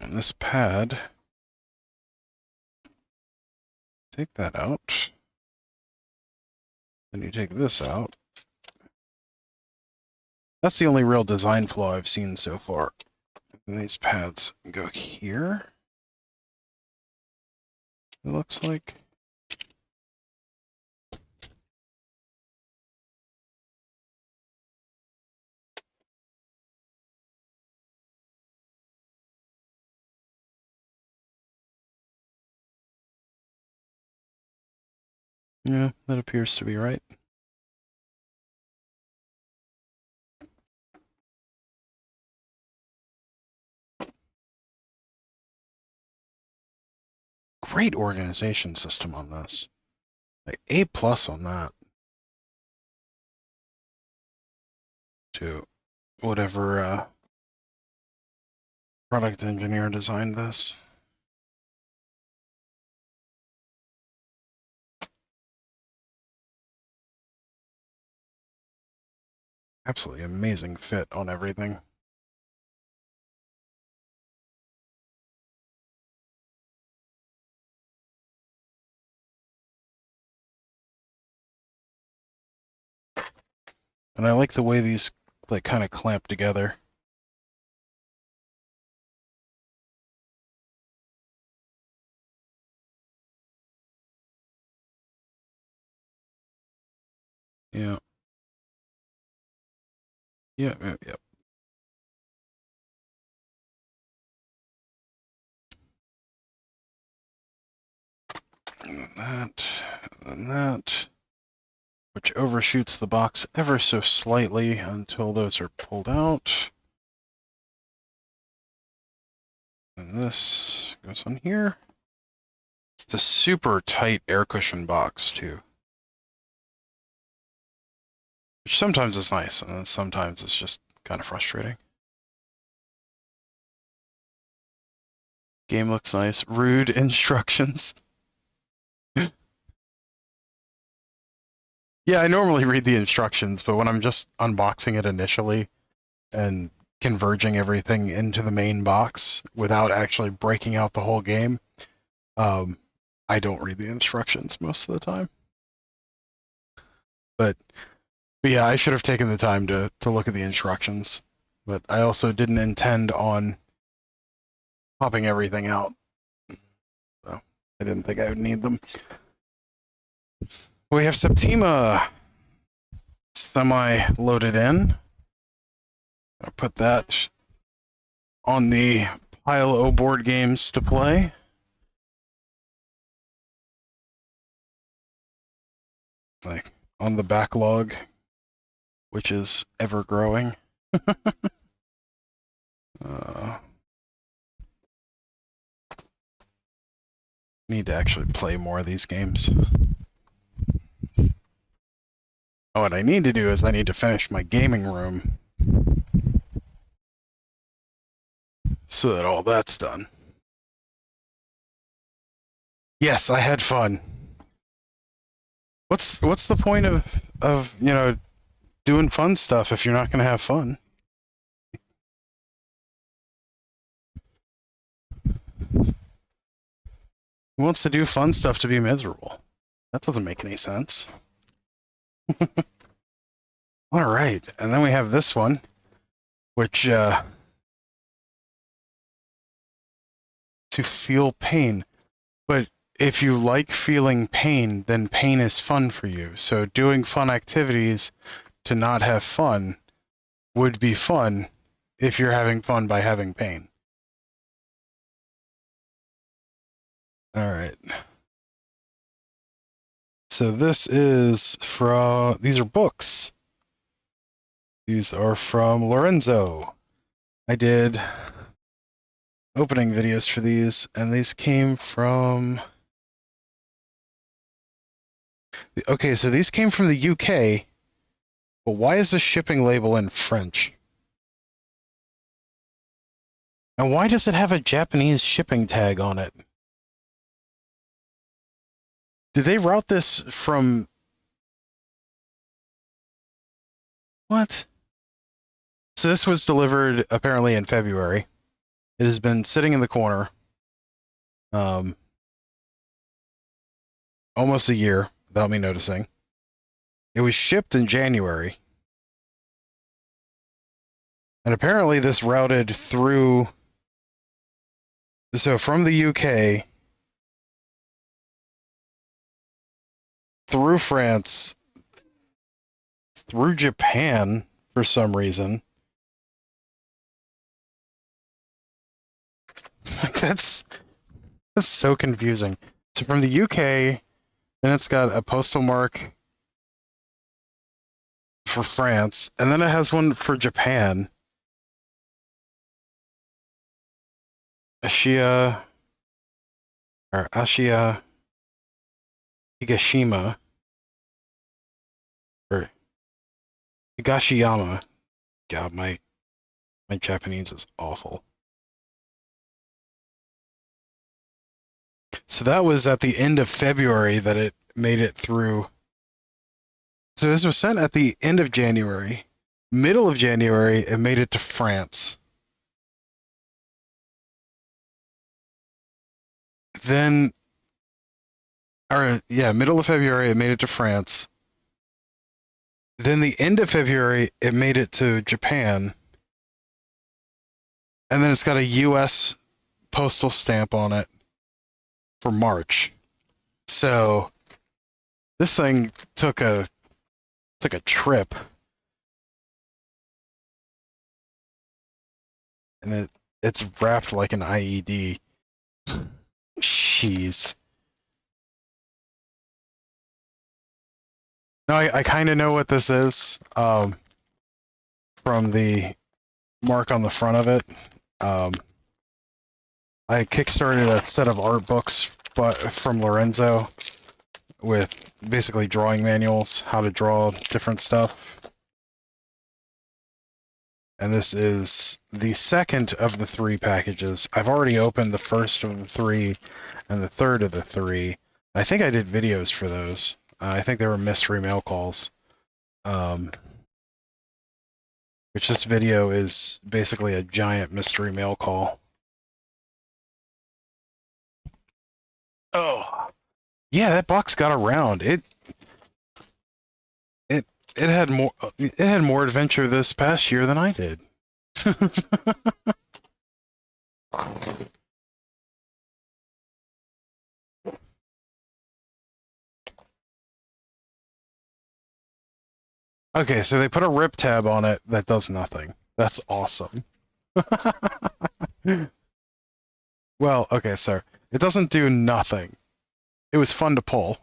And this pad, take that out. Then you take this out. That's the only real design flaw I've seen so far. And these pads go here. It looks like. Yeah, that appears to be right. Great organization system on this. Like A+ on that. To whatever product engineer designed this. Absolutely amazing fit on everything. And I like the way these like kind of clamp together. Yeah. Yeah, yeah, yeah. And that, which overshoots the box ever so slightly until those are pulled out. And this goes on here. It's a super tight air cushion box too. Which sometimes is nice, and sometimes it's just kind of frustrating. Game looks nice. Rude instructions. Yeah, I normally read the instructions, but when I'm just unboxing it initially and converging everything into the main box without actually breaking out the whole game, I don't read the instructions most of the time. But yeah, I should have taken the time to look at the instructions. But I also didn't intend on popping everything out. So I didn't think I would need them. We have Septima semi-loaded in. I'll put that on the pile of board games to play. Like on the backlog, which is ever growing. Need to actually play more of these games. Oh, what I need to do is I need to finish my gaming room so that all that's done. Yes, I had fun. What's the point of doing fun stuff if you're not going to have fun? Who wants to do fun stuff to be miserable? That doesn't make any sense. All right, and then we have this one, which to feel pain. But if you like feeling pain, then pain is fun for you. So doing fun activities to not have fun would be fun if you're having fun by having pain. All right. So this is from, these are books. These are from Lorenzo. I did opening videos for these, and these came from, okay, so these came from the UK, but why is the shipping label in French? And why does it have a Japanese shipping tag on it? Did they route this from... What? So this was delivered apparently in February. It has been sitting in the corner almost a year without me noticing. It was shipped in January. And apparently this routed through... So from the UK through France, through Japan for some reason. That's so confusing. So from the UK, then it's got a postal mark for France, and then it has one for Japan. Ashia Higashima or Higashiyama. God, my Japanese is awful. So that was at the end of February that it made it through. So this was sent at the end of January. Middle of January, it made it to France. Then, middle of February, it made it to France. Then the end of February, it made it to Japan. And then it's got a U.S. postal stamp on it for March. So this thing took a trip. And it's wrapped like an IED. Jeez. No, I kind of know what this is from the mark on the front of it. I kickstarted a set of art books from Lorenzo with basically drawing manuals, how to draw different stuff. And this is the second of the 3 packages. I've already opened the first of the 3 and the third of the 3. I think I did videos for those. I think they were mystery mail calls. Which this video is basically a giant mystery mail call. Oh, yeah, that box got around. It had more adventure this past year than I did. Okay, so they put a rip tab on it that does nothing. That's awesome. Well, okay, so it doesn't do nothing. It was fun to pull.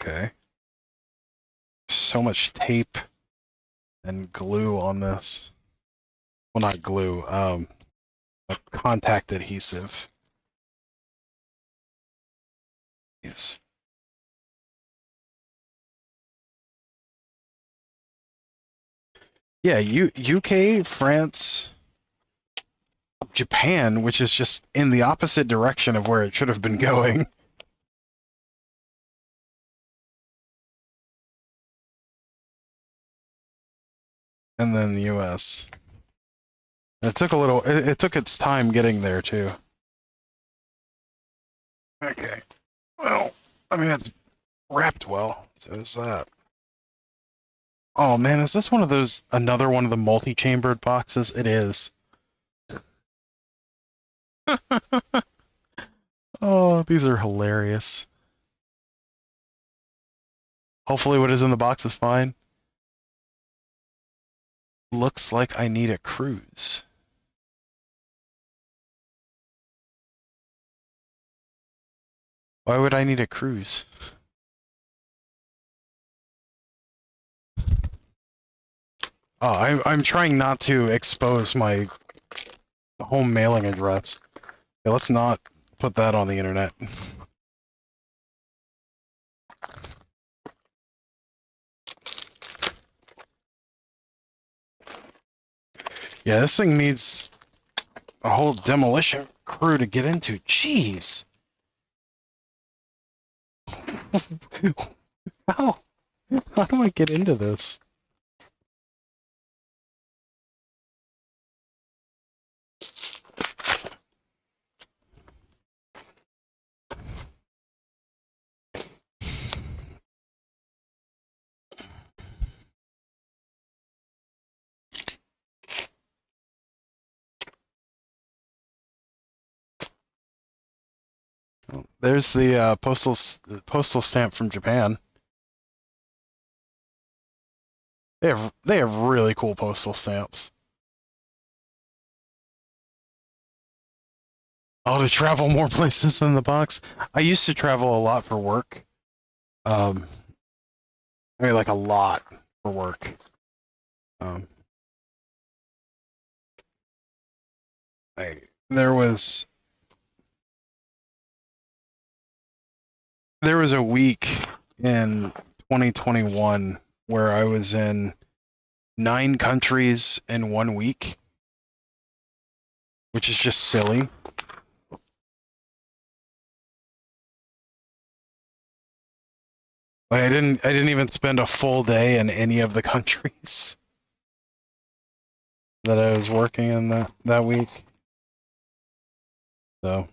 Okay. So much tape and glue on this. Well, not glue, a contact adhesive. Yes. Yeah, UK, France, Japan, which is just in the opposite direction of where it should have been going. And then the US. It took it took its time getting there too. Okay. Well, I mean, it's wrapped well, so is that. Oh man, is this another one of the multi-chambered boxes? It is. Oh, these are hilarious. Hopefully what is in the box is fine. Looks like I need a cruise. Why would I need a cruise? Oh, I'm trying not to expose my home mailing address. Okay, let's not put that on the internet. Yeah, this thing needs a whole demolition crew to get into. Jeez. How? How do I get into this? There's the postal stamp from Japan. They have really cool postal stamps. Oh, to travel more places than the box. I used to travel a lot for work. Um, I mean, like a lot for work. Um, I, there was there was a week in 2021 where I was in 9 countries in 1 week, which is just silly. Like I didn't even spend a full day in any of the countries that I was working in that week. So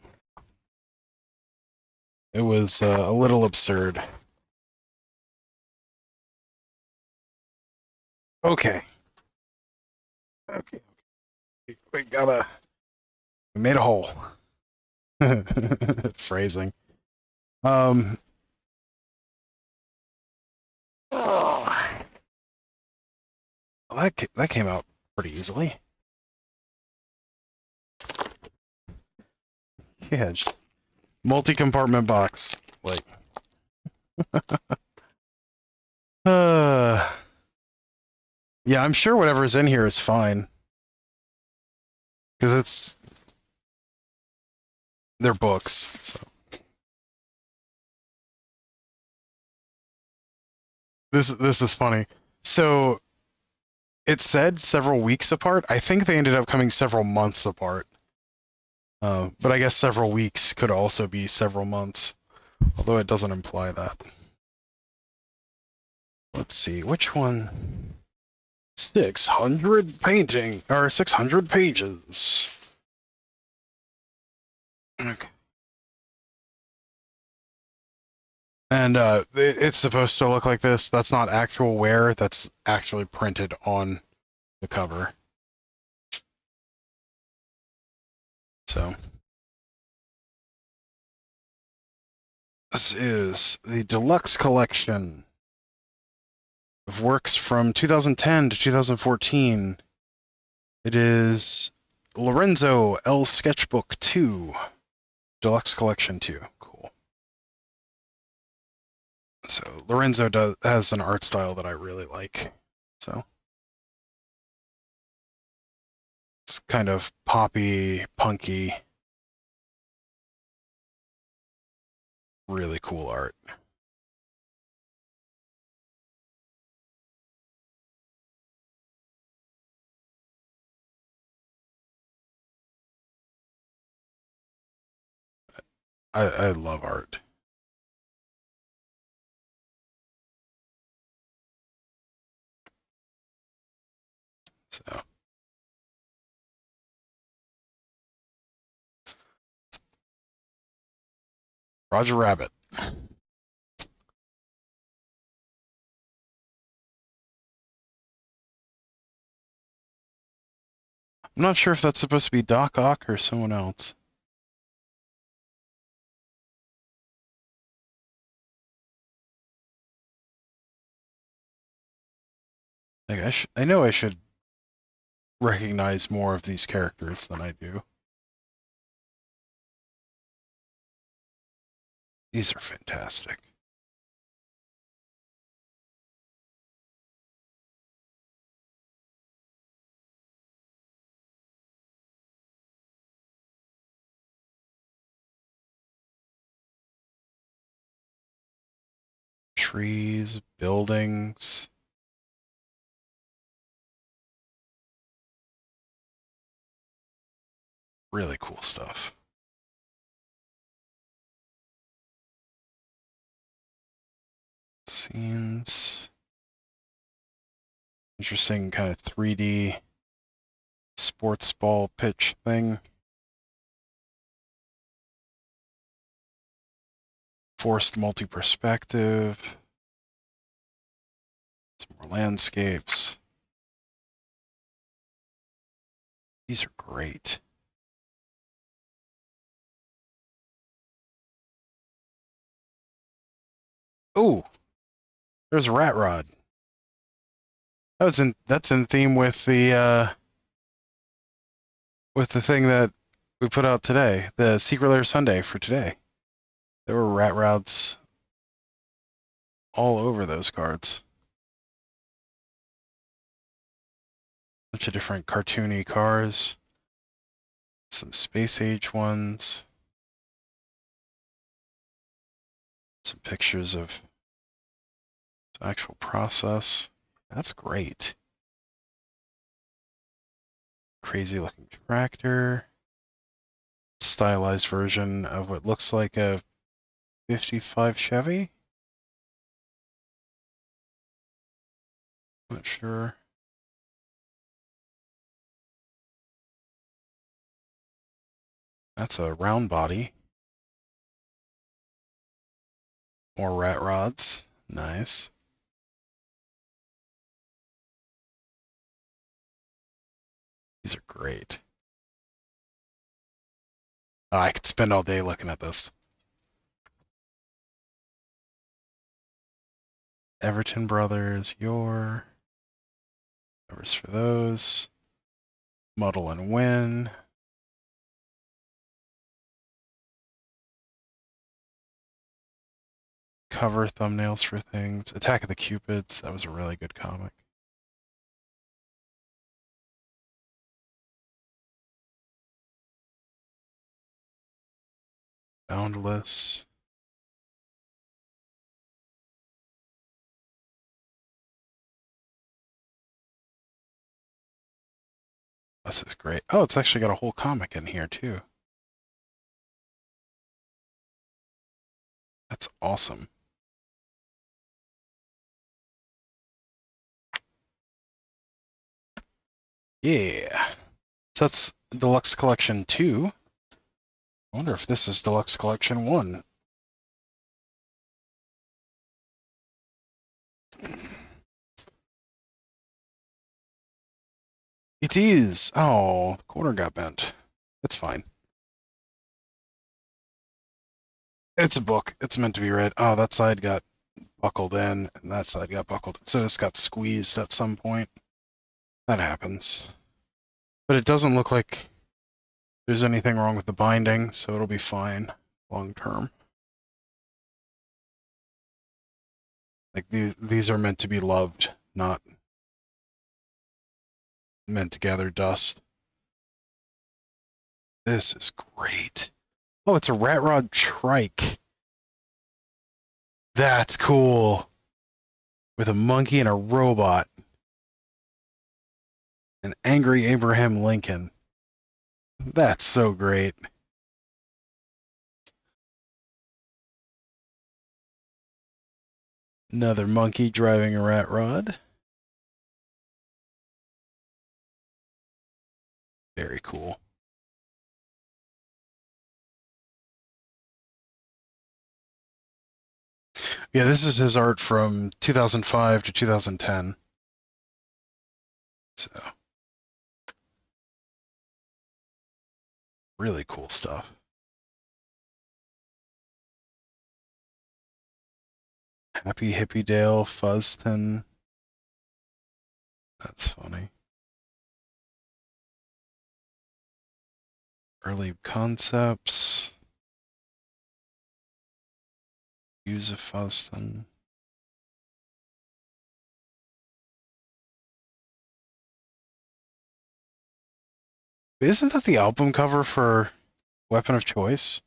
it was a little absurd. Okay. Okay. We made a hole. Phrasing. Um. Oh, that came out pretty easily. Yeah, just multi-compartment box. Like, uh, yeah, I'm sure whatever's in here is fine because they're books. So this is funny. So it said several weeks apart. I think they ended up coming several months apart. But I guess several weeks could also be several months, although it doesn't imply that. Let's see, which one? 600 painting, or 600 pages. Okay. And it's supposed to look like this. That's not actual wear, that's actually printed on the cover. So, this is the deluxe collection of works from 2010 to 2014. It is Lorenzo L Sketchbook 2, Deluxe Collection 2. Cool. So Lorenzo has an art style that I really like. So it's kind of poppy, punky, really cool art. I love art. So Roger Rabbit. I'm not sure if that's supposed to be Doc Ock or someone else. Like I know I should recognize more of these characters than I do. These are fantastic. Trees, buildings. Really cool stuff. Scenes. Interesting kind of 3D sports ball pitch thing. Forced multi-perspective. Some more landscapes. These are great. Oh, there's a rat rod. That's in theme with the thing that we put out today, the Secret Lair Sunday for today. There were rat rods all over those cards. Bunch of different cartoony cars. Some space age ones. Some pictures of the actual process. That's great. Crazy looking tractor. Stylized version of what looks like a 55 Chevy. Not sure. That's a round body. More rat rods. Nice. These are great. Oh, I could spend all day looking at this. Everton Brothers, your numbers for those. Muddle and Win. Cover thumbnails for things. Attack of the Cupids. That was a really good comic. Boundless. This is great. Oh, it's actually got a whole comic in here too. That's awesome. Yeah. So that's Deluxe Collection 2. I wonder if this is Deluxe Collection 1. It is. Oh, the corner got bent. It's fine. It's a book. It's meant to be read. Oh, that side got buckled in, and that side got buckled. So this got squeezed at some point. That happens. But it doesn't look like there's anything wrong with the binding, so it'll be fine long term. Like these are meant to be loved, not meant to gather dust. This is great. Oh, it's a rat rod trike. That's cool. With a monkey and a robot. An angry Abraham Lincoln. That's so great. Another monkey driving a rat rod. Very cool. Yeah, this is his art from 2005 to 2010. So, really cool stuff. Happy Hippie Dale Fuzzton. That's funny. Early concepts. Use of Fuzzton. Isn't that the album cover for Weapon of Choice?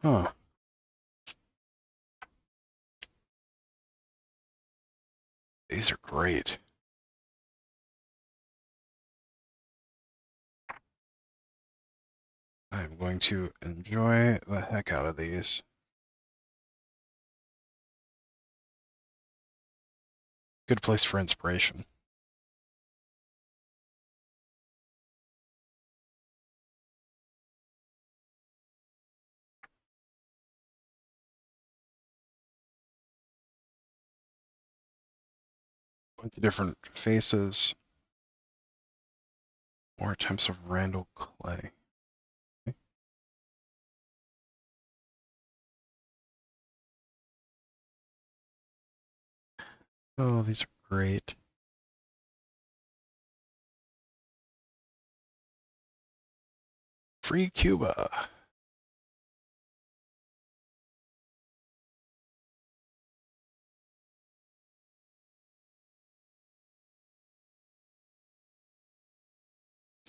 Huh. These are great. I'm going to enjoy the heck out of these. Good place for inspiration. With the different faces. More attempts of Randall Clay. Okay. Oh, these are great. Free Cuba.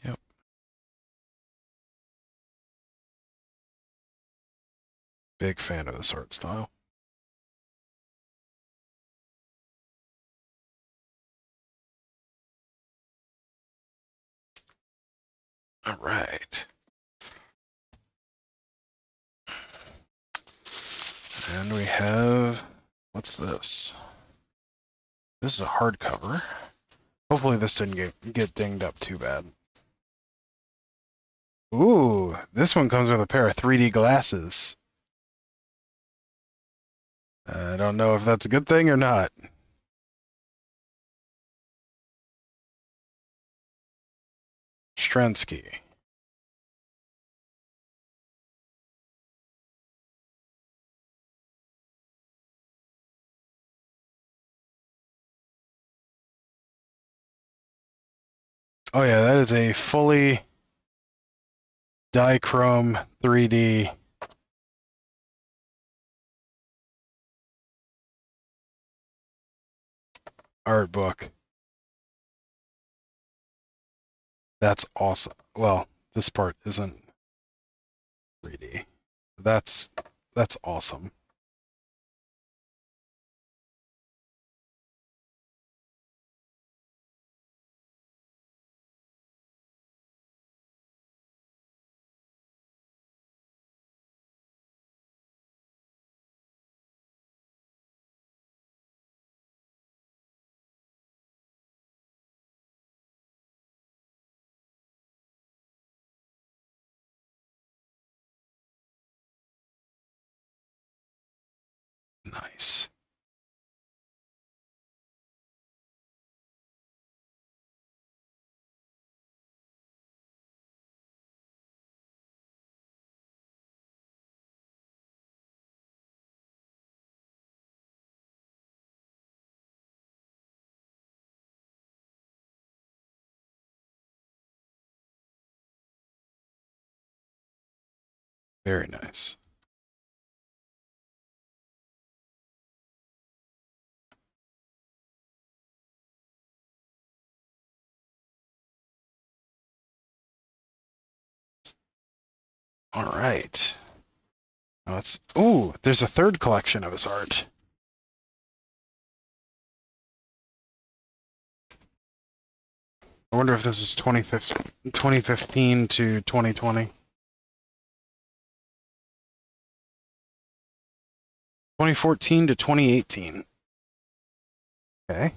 Yep. Big fan of this art style. All right. And we have, what's this? This is a hardcover. Hopefully this didn't get dinged up too bad. Ooh, this one comes with a pair of 3D glasses. I don't know if that's a good thing or not. Strensky. Oh yeah, that is a fully dichrome 3D art book. That's awesome. Well, this part isn't 3D. That's awesome. Nice. Very nice. All right. Now let's. Ooh, there's a third collection of his art. I wonder if this is 2015 to 2020. 2014 to 2018. Okay.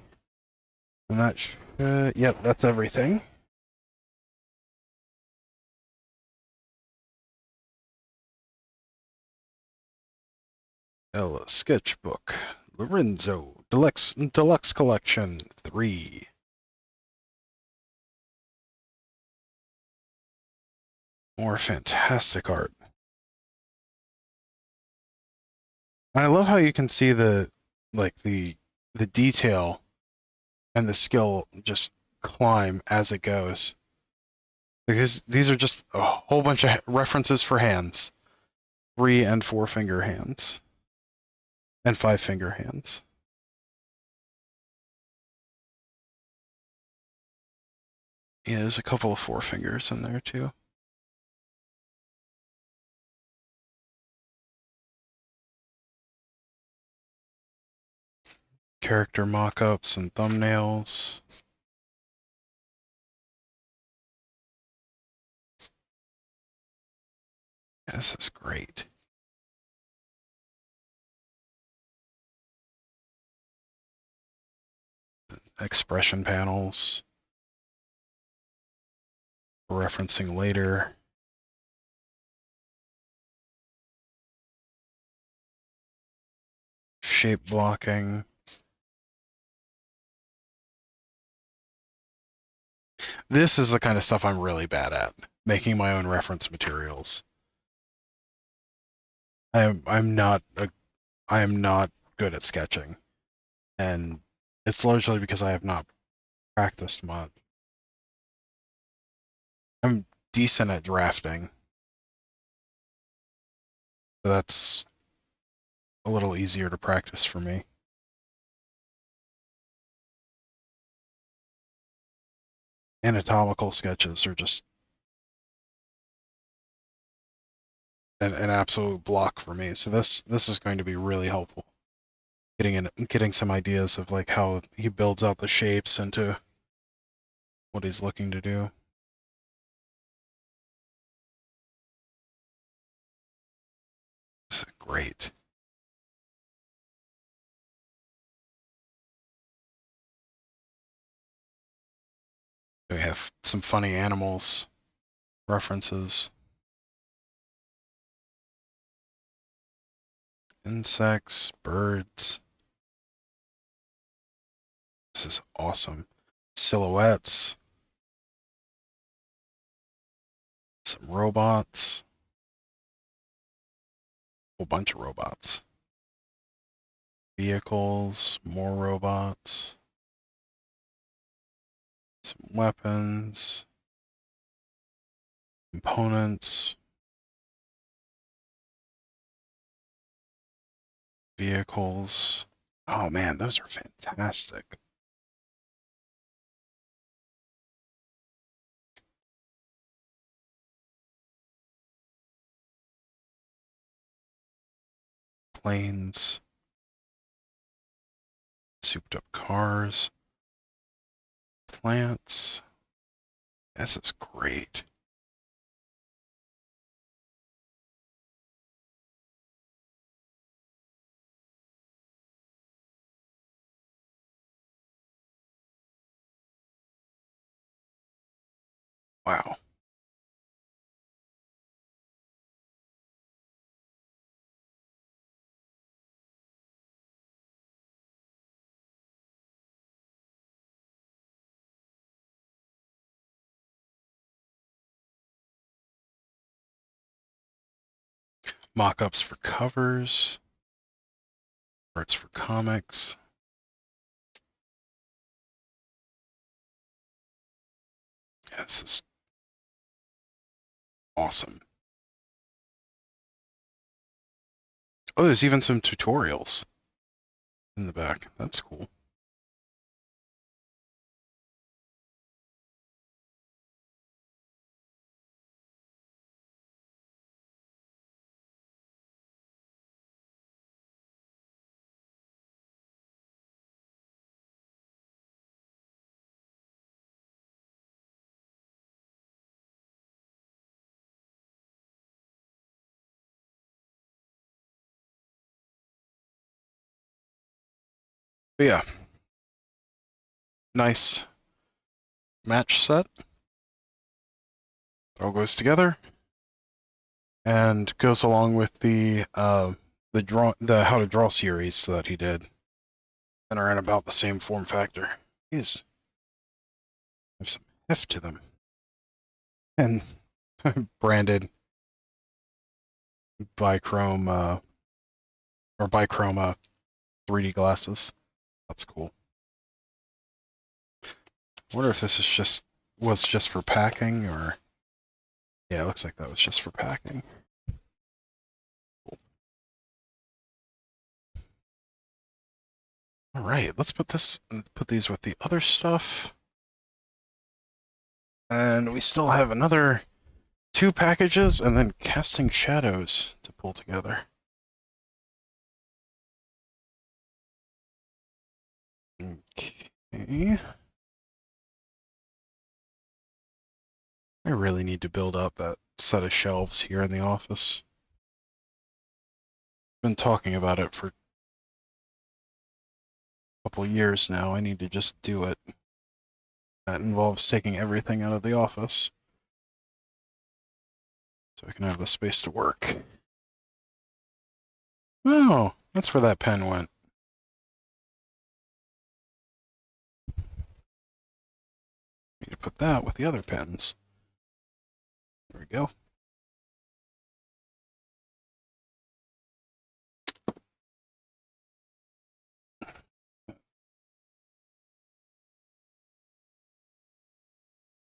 I'm not sure. Yep, that's everything. Ella Sketchbook. Lorenzo. Deluxe Collection 3. More fantastic art. And I love how you can see the detail and the skill just climb as it goes. Because these are just a whole bunch of references for hands. 3 and 4 finger hands. And 5 finger hands. Yeah, there's a couple of 4 fingers in there too. character mock-ups and thumbnails. This is great. Expression panels for referencing later. Shape blocking. This is the kind of stuff I'm really bad at, making my own reference materials. I'm not good at sketching, and it's largely because I have not practiced much. I'm decent at drafting, so that's a little easier to practice for me. Anatomical sketches are just an absolute block for me. So this is going to be really helpful. Getting some ideas of like how he builds out the shapes into what he's looking to do. This is great. We have some funny animals references. Insects, birds. This is awesome. Silhouettes. Some robots. A whole bunch of robots. Vehicles, more robots. Some weapons. Components. Vehicles. Oh man, those are fantastic. Planes. Souped up cars. Plants. This is great. Wow. Mock-ups for covers. Arts for comics. Yeah, this is awesome. Oh, there's even some tutorials in the back. That's cool. But yeah, nice match set. It all goes together and goes along with the how to draw series that he did, and are in about the same form factor. These have some heft to them, and branded bichrome or bichroma 3D glasses. That's cool. I wonder if this is was just for packing, or yeah, it looks like that was just for packing. Cool. All right, let's put these with the other stuff, and we still have another 2 packages, and then casting shadows to pull together. Okay. I really need to build up that set of shelves here in the office. Been talking about it for a couple of years now. I need to just do it. That involves taking everything out of the office so I can have the space to work. Oh, that's where that pen went. Need to put that with the other pens. There we go.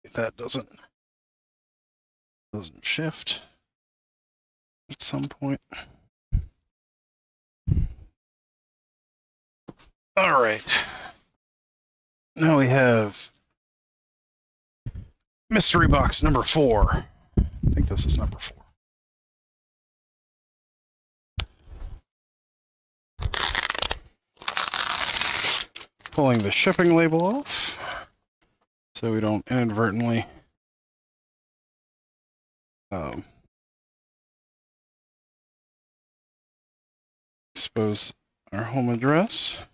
If that doesn't shift at some point. All right. Now we have mystery box number 4. I think this is number 4. Pulling the shipping label off so we don't inadvertently expose our home address.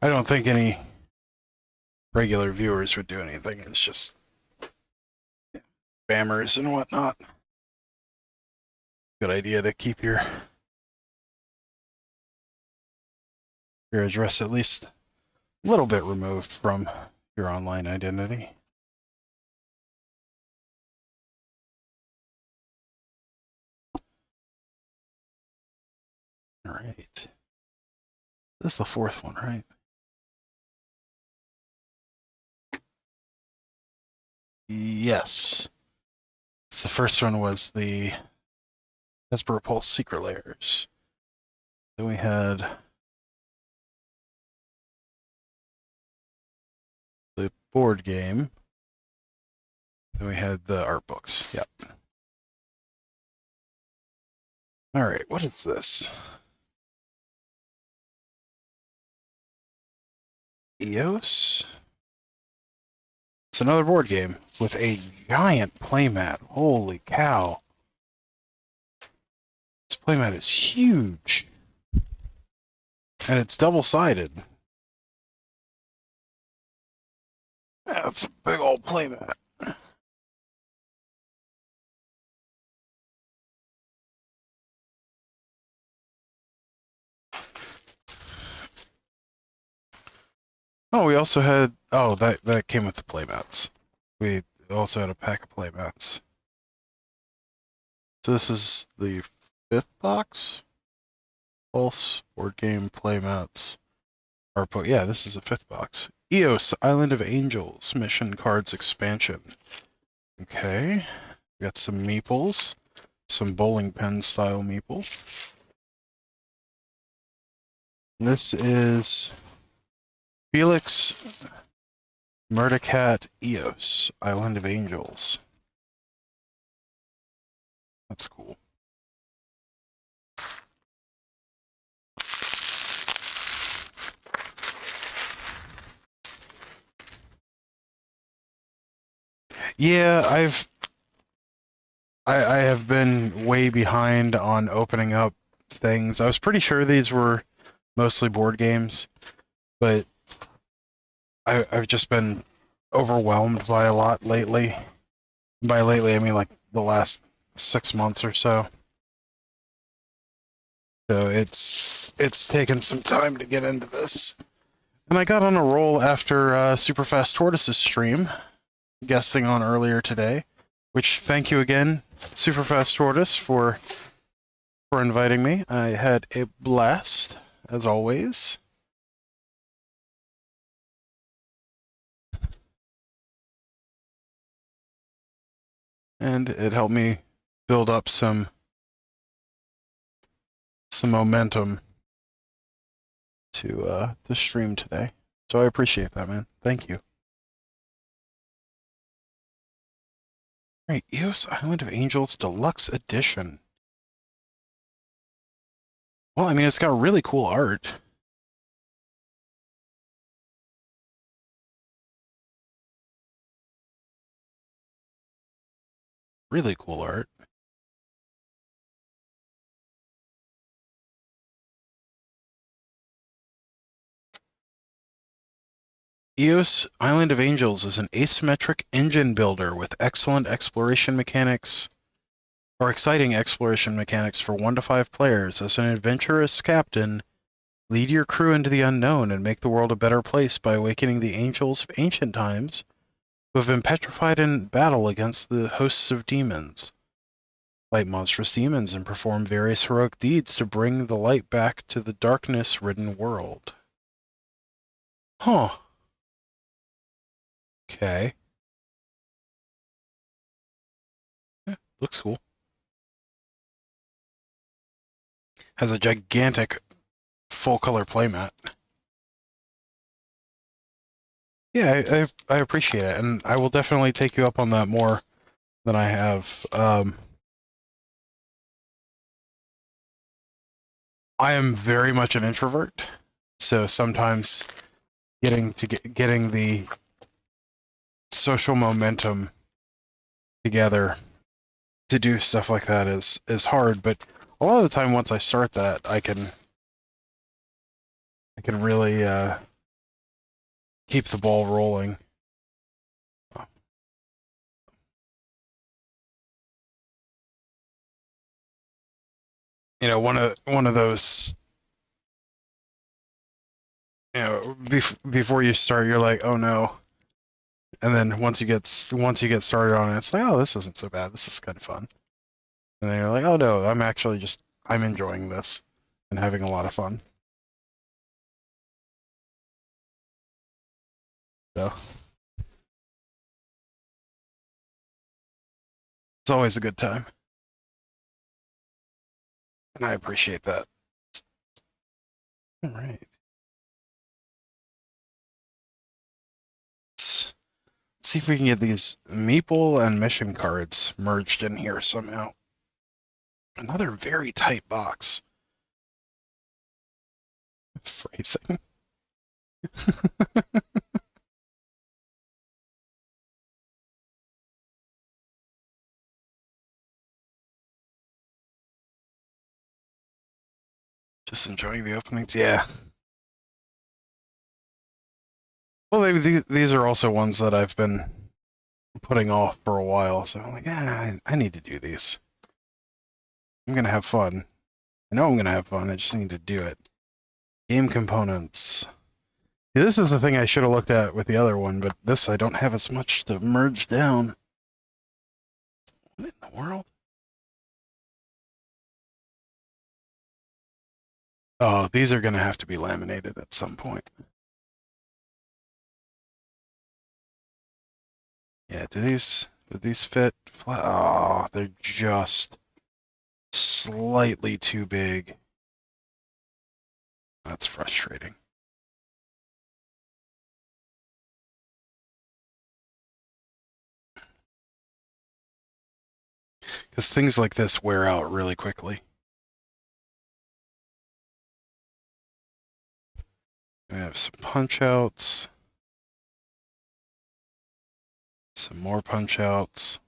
I don't think any regular viewers would do anything. It's just spammers and whatnot. Good idea to keep your address at least a little bit removed from your online identity. All right. This is the 4th one, right? Yes. So the first one was the Esper Pulse Secret Layers. Then we had the board game. Then we had the art books. Yep. All right, what is this? EOS? It's another board game with a giant playmat. Holy cow. This playmat is huge. And it's double-sided. That's a big old playmat. Oh, we also had, oh, that came with the playmats. We also had a pack of playmats. So this is the 5th box? Pulse, board game, playmats. Yeah, this is the 5th box. EOS, Island of Angels, Mission Cards Expansion. Okay, we got some meeples, some bowling pin style meeple. This is Felix Murdercat EOS, Island of Angels. That's cool. Yeah, I have been way behind on opening up things. I was pretty sure these were mostly board games, but I've just been overwhelmed by a lot lately. By lately, I mean like the last 6 months or so. So it's taken some time to get into this. And I got on a roll after Superfast Tortoise's stream, guesting on earlier today. Which, thank you again, Superfast Tortoise, for inviting me. I had a blast, as always. And it helped me build up some momentum to stream today. So I appreciate that, man. Thank you. All right, EOS Island of Angels Deluxe Edition. Well, I mean, it's got really cool art. Really cool art. EOS Island of Angels is an asymmetric engine builder with excellent exploration mechanics, or exciting exploration mechanics for 1 to 5 players. As an adventurous captain, lead your crew into the unknown and make the world a better place by awakening the angels of ancient times who have been petrified in battle against the hosts of demons. Fight monstrous demons and perform various heroic deeds to bring the light back to the darkness-ridden world. Huh. Okay. Yeah, looks cool. Has a gigantic full-color playmat. Yeah, I appreciate it, and I will definitely take you up on that more than I have. I am very much an introvert, so sometimes getting the social momentum together to do stuff like that is hard. But a lot of the time, once I start that, I can really keep the ball rolling. You know, one of those. You know, before you start, you're like, oh no, and then once you get started on it, it's like, oh, this isn't so bad. This is kind of fun. And then you're like, oh no, I'm enjoying this and having a lot of fun. So it's always a good time, and I appreciate that. All right, let's see if we can get these meeple and mission cards merged in here somehow. Another very tight box. Phrasing. Just enjoying the openings. Yeah. Well, these are also ones that I've been putting off for a while, so I'm like, I need to do these. I'm gonna have fun. I know I'm gonna have fun. I just need to do it. Game components. Yeah, this is the thing I should have looked at with the other one, but this I don't have as much to merge down. What in the world? Oh, these are gonna have to be laminated at some point. Yeah, do these fit? Oh, they're just slightly too big. That's frustrating. Because things like this wear out really quickly. We have some punch outs. Some more punch outs.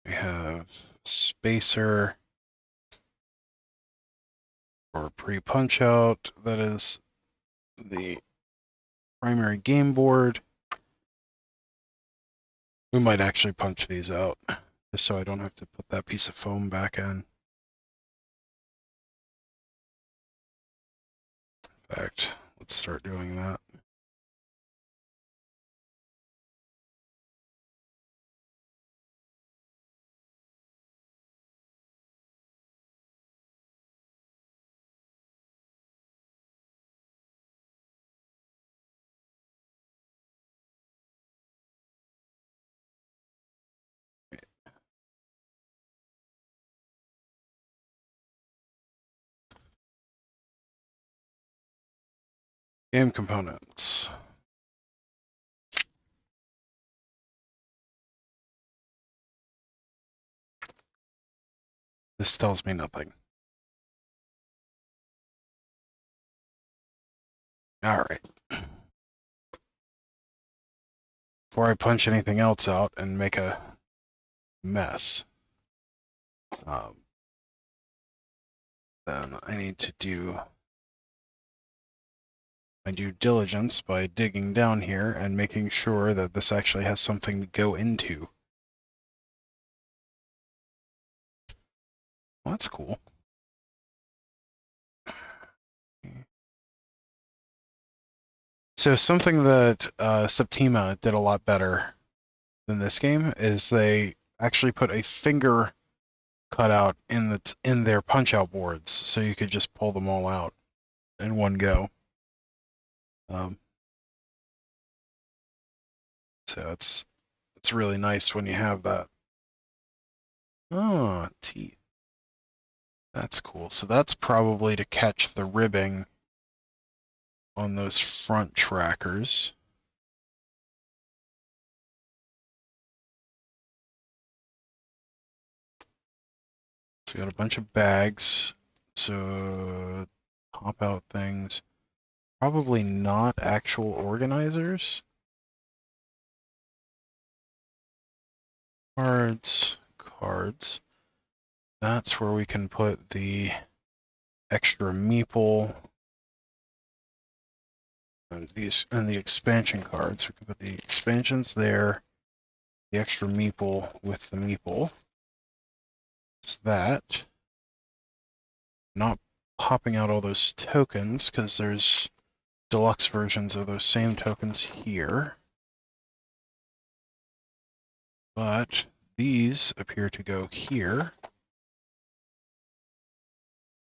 We have spacer for pre-punch out. That is the primary game board. We might actually punch these out just so I don't have to put that piece of foam back in. In fact, let's start doing that. Game components. This tells me nothing. Alright. Before I punch anything else out and make a mess, then I need to do my due diligence by digging down here and making sure that this actually has something to go into. Well, that's cool. So something that Septima did a lot better than this game is they actually put a finger cutout in their punch-out boards, so you could just pull them all out in one go. So it's really nice when you have that. Oh, teeth. That's cool. So that's probably to catch the ribbing on those front trackers. So we got a bunch of bags. So pop out things. Probably not actual organizers. Cards. That's where we can put the extra meeple and the expansion cards. We can put the expansions there, the extra meeple with the meeple. So that. Not popping out all those tokens because there's deluxe versions of those same tokens here. But these appear to go here.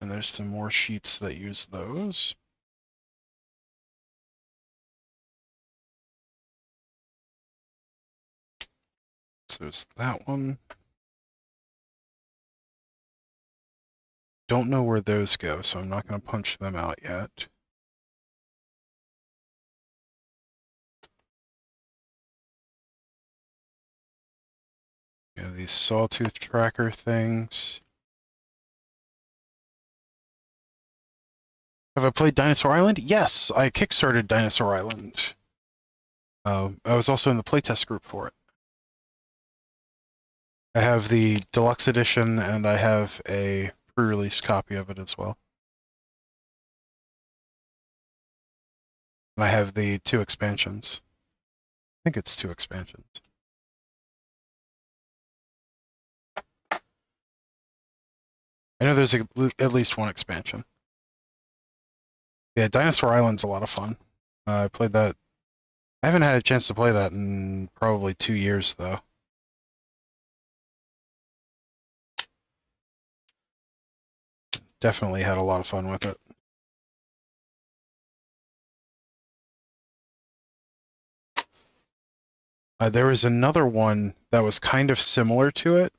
And there's some more sheets that use those. So there's that one. Don't know where those go, so I'm not going to punch them out yet. Yeah, these sawtooth tracker things. Have I played Dinosaur Island? Yes, I kickstarted Dinosaur Island. I was also in the playtest group for it. I have the deluxe edition, and I have a pre-release copy of it as well. And I have the 2 expansions. I think it's 2 expansions. I know there's at least 1 expansion. Yeah, Dinosaur Island's a lot of fun. I played that. I haven't had a chance to play that in probably 2 years, though. Definitely had a lot of fun with it. There was another one that was kind of similar to it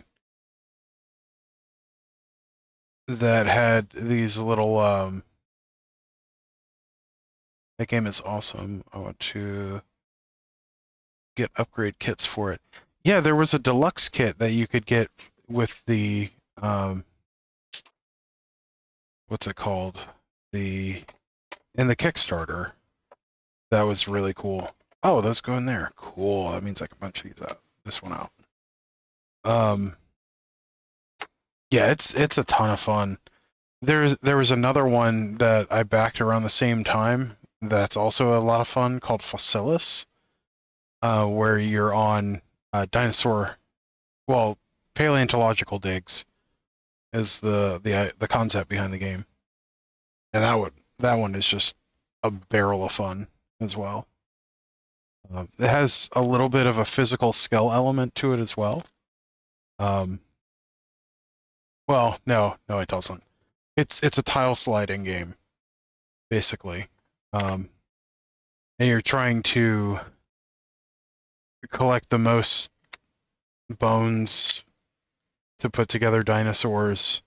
that had these little. That game is awesome. I want to get upgrade kits for it. Yeah, there was a deluxe kit that you could get with the what's it called? In the Kickstarter. That was really cool. Oh, those go in there. Cool. That means I can punch these out. This one out. Yeah, it's a ton of fun. There was another one that I backed around the same time that's also a lot of fun called Fossilis, where you're on dinosaur, well, paleontological digs is the concept behind the game, and that one is just a barrel of fun as well. It has a little bit of a physical skill element to it as well. Well, no, it doesn't. It's a tile sliding game, basically, and you're trying to collect the most bones to put together dinosaurs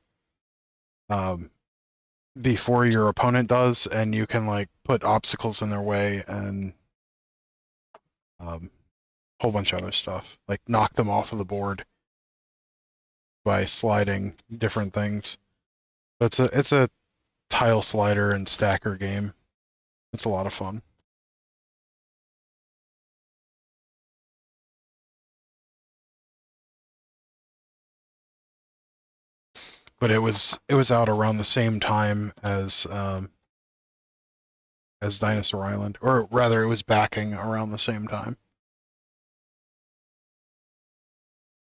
before your opponent does, and you can like put obstacles in their way and a whole bunch of other stuff, like knock them off of the board. by sliding different things. But it's a tile slider and stacker game. It's a lot of fun. But it was out around the same time as Dinosaur Island, or rather, it was backing around the same time.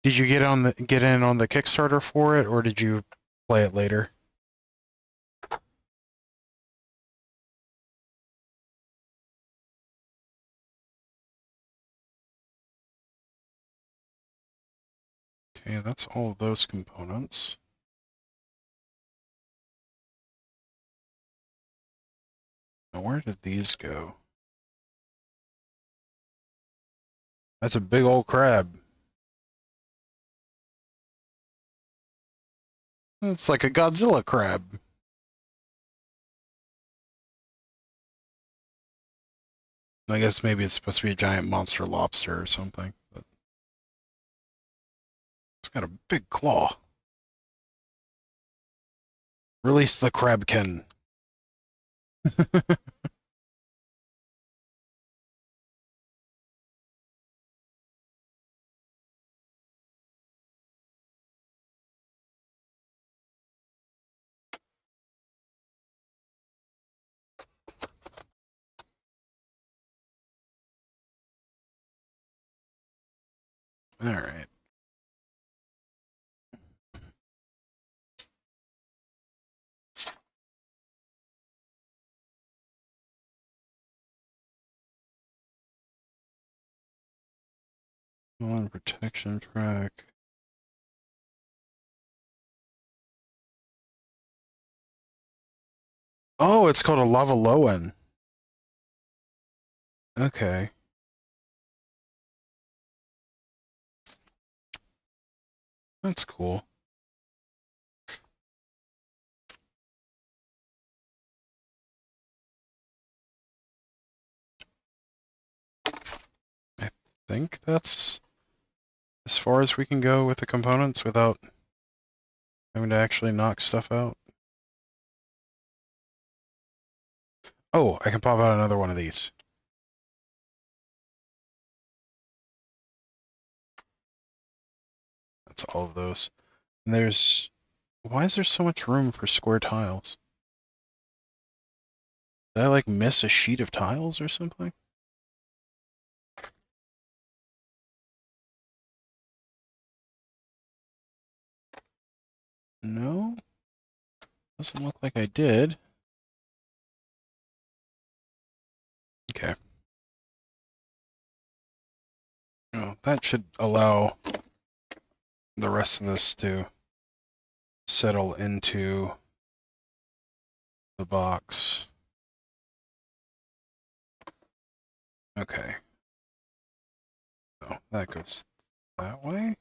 Did you get in on the Kickstarter for it, or did you play it later? Okay, that's all of those components. Now, where did these go? That's a big old crab. It's like a Godzilla crab. I guess maybe it's supposed to be a giant monster lobster or something, but it's got a big claw. Release the crabkin. All right. On protection track. Oh, it's called a lava lowen. Okay. That's cool. I think that's as far as we can go with the components without having to actually knock stuff out. Oh, I can pop out another one of these. That's all of those. And there's... Why is there so much room for square tiles? Did I, like, miss a sheet of tiles or something? No? Doesn't look like I did. Okay. Oh, that should allow the rest of this to settle into the box. Okay. Oh, that goes that way.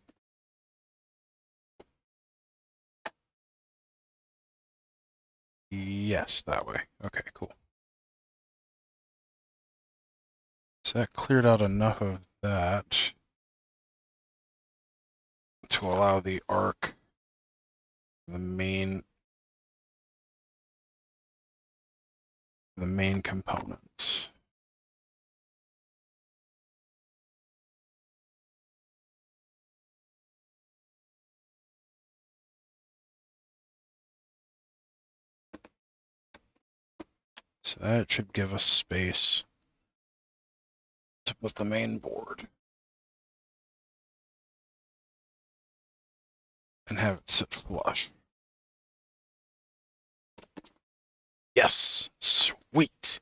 Yes, that way. Okay, cool. So that cleared out enough of that to allow the arc, the main components. So that should give us space to put the main board and have it sit flush. Yes, sweet.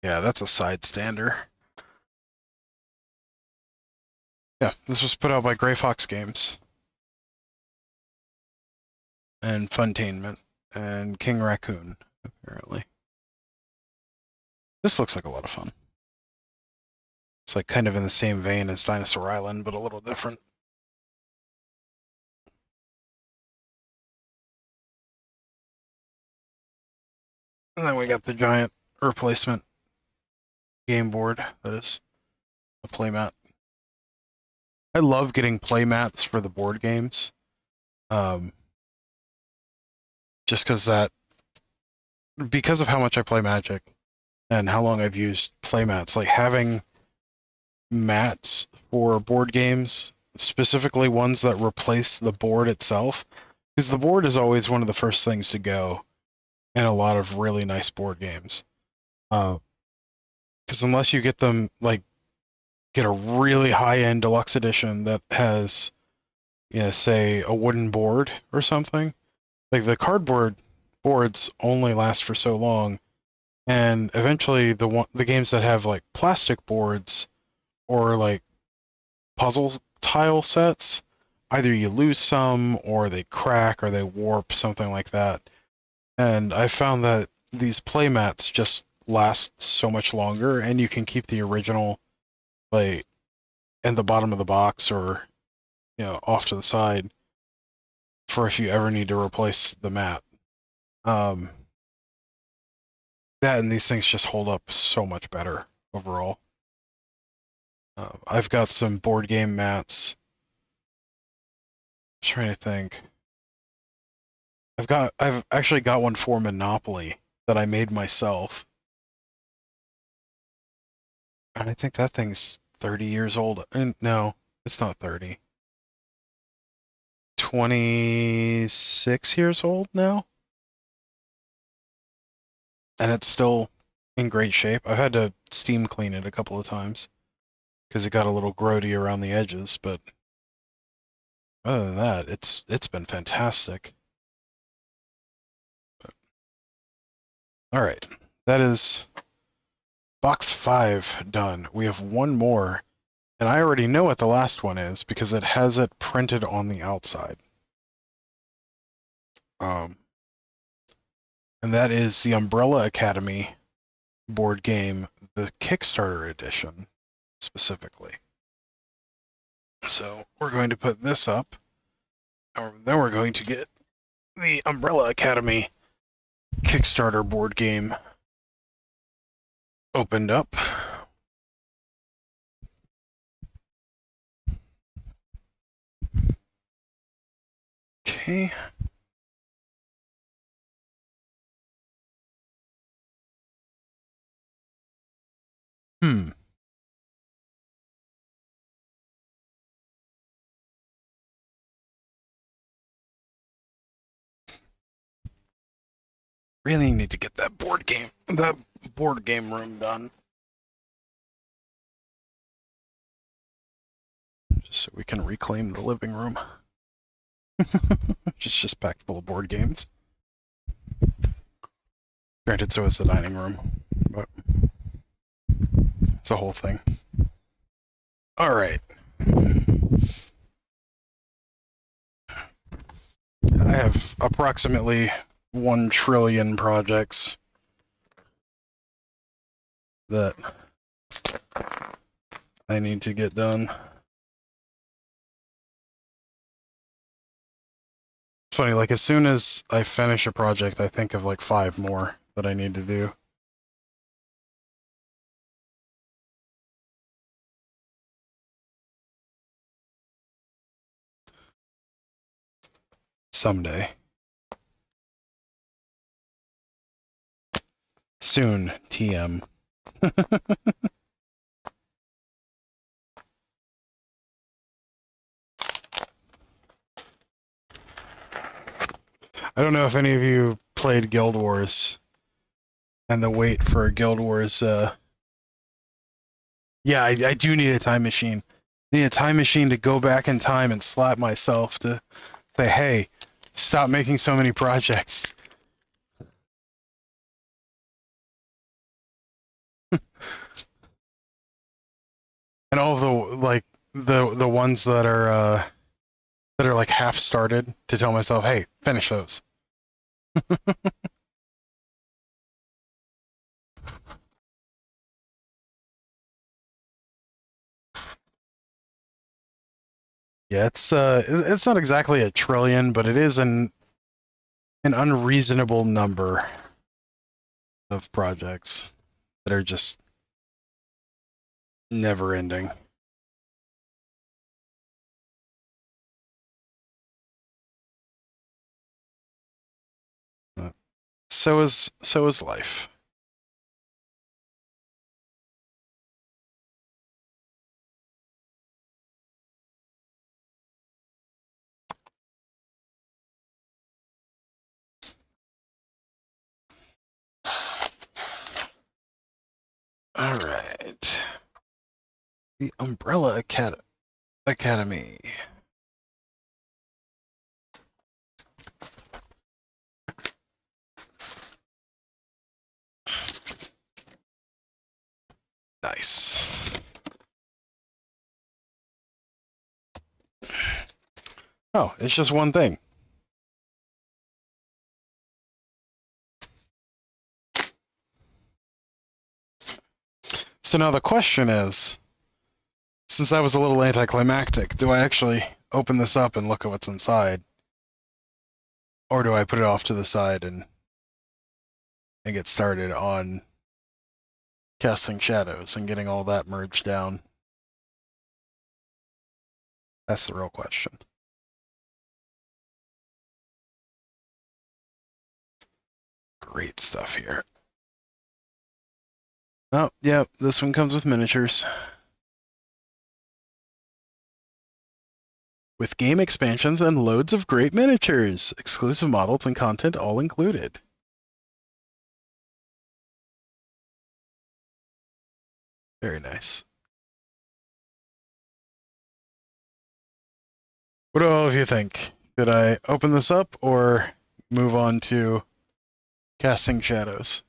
Yeah, that's a side stander. Yeah, this was put out by Gray Fox Games and Funtainment. and King Raccoon, apparently. This looks like a lot of fun. It's like kind of in the same vein as Dinosaur Island, but a little different. And then we got the giant replacement game board that is a playmat. I love getting playmats for the board games. Just because of how much I play Magic and how long I've used playmats, like having mats for board games, specifically ones that replace the board itself, because the board is always one of the first things to go in a lot of really nice board games. Because unless you get them, like, get a really high-end deluxe edition that has, say, a wooden board or something, like the cardboard boards only last for so long, and eventually the games that have like plastic boards or like puzzle tile sets, either you lose some or they crack or they warp, something like that. And I found that these playmats just last so much longer, and you can keep the original like in the bottom of the box or off to the side for if you ever need to replace the mat. That and these things just hold up so much better overall. I've got some board game mats. I'm trying to think. I've actually got one for Monopoly that I made myself. And I think that thing's 30 years old. And no, it's not 30. 26 years old now. And it's still in great shape. I've had to steam clean it a couple of times because it got a little grody around the edges, but other than that, it's been fantastic. All right, that is box 5 done. We have one more, and I already know what the last one is because it has it printed on the outside. And that is the Umbrella Academy board game, the Kickstarter edition, specifically. So we're going to put this up, and then we're going to get the Umbrella Academy Kickstarter board game opened up. Okay. Really need to get that board game room done. Just so we can reclaim the living room. just packed full of board games. Granted, so is the dining room, but it's a whole thing. All right. I have approximately 1 trillion projects that I need to get done. It's funny, like as soon as I finish a project, I think of like 5 more that I need to do. Someday. Soon, TM. I don't know if any of you played Guild Wars and the wait for Guild Wars. Yeah, I do need a time machine. I need a time machine to go back in time and slap myself to say, hey, stop making so many projects. And all of the ones that are like half started, to tell myself, hey, finish those. Yeah, it's not exactly a trillion, but it is an unreasonable number of projects that are just never ending. So is life. All right. The Umbrella Academy. Nice. Oh, it's just one thing. So now the question is, since that was a little anticlimactic, do I actually open this up and look at what's inside? Or do I put it off to the side and get started on casting shadows and getting all that merged down? That's the real question. Great stuff here. Oh, yeah, this one comes with miniatures. With game expansions and loads of great miniatures, exclusive models and content all included. Very nice. What do all of you think? Should I open this up or move on to casting shadows?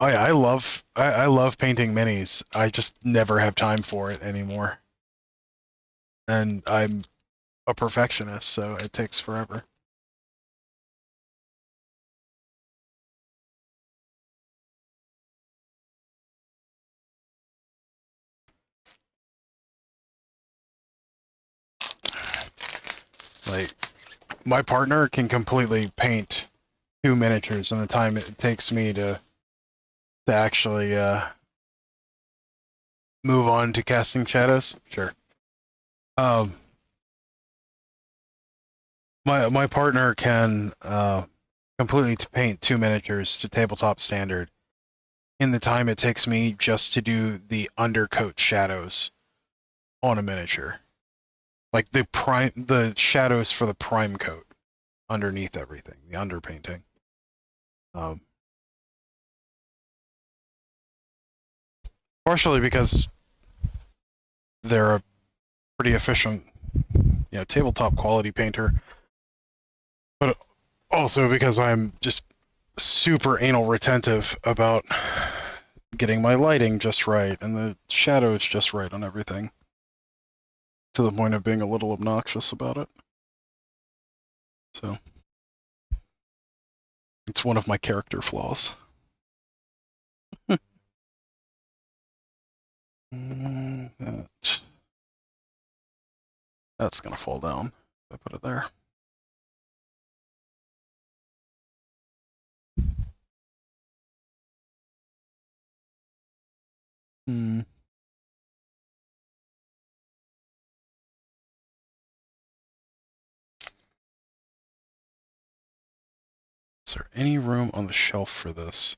Oh yeah, I love painting minis. I just never have time for it anymore. And I'm a perfectionist, so it takes forever. Like, my partner can completely paint 2 miniatures in the time it takes me to actually move on to casting shadows. Sure. Um, my partner can completely to paint 2 miniatures to tabletop standard in the time it takes me just to do the undercoat shadows on a miniature. Like the shadows for the prime coat underneath everything, the underpainting. Partially because they're a pretty efficient, tabletop quality painter, but also because I'm just super anal retentive about getting my lighting just right and the shadows just right on everything, to the point of being a little obnoxious about it. So it's one of my character flaws. That's gonna fall down if I put it there. Is there any room on the shelf for this?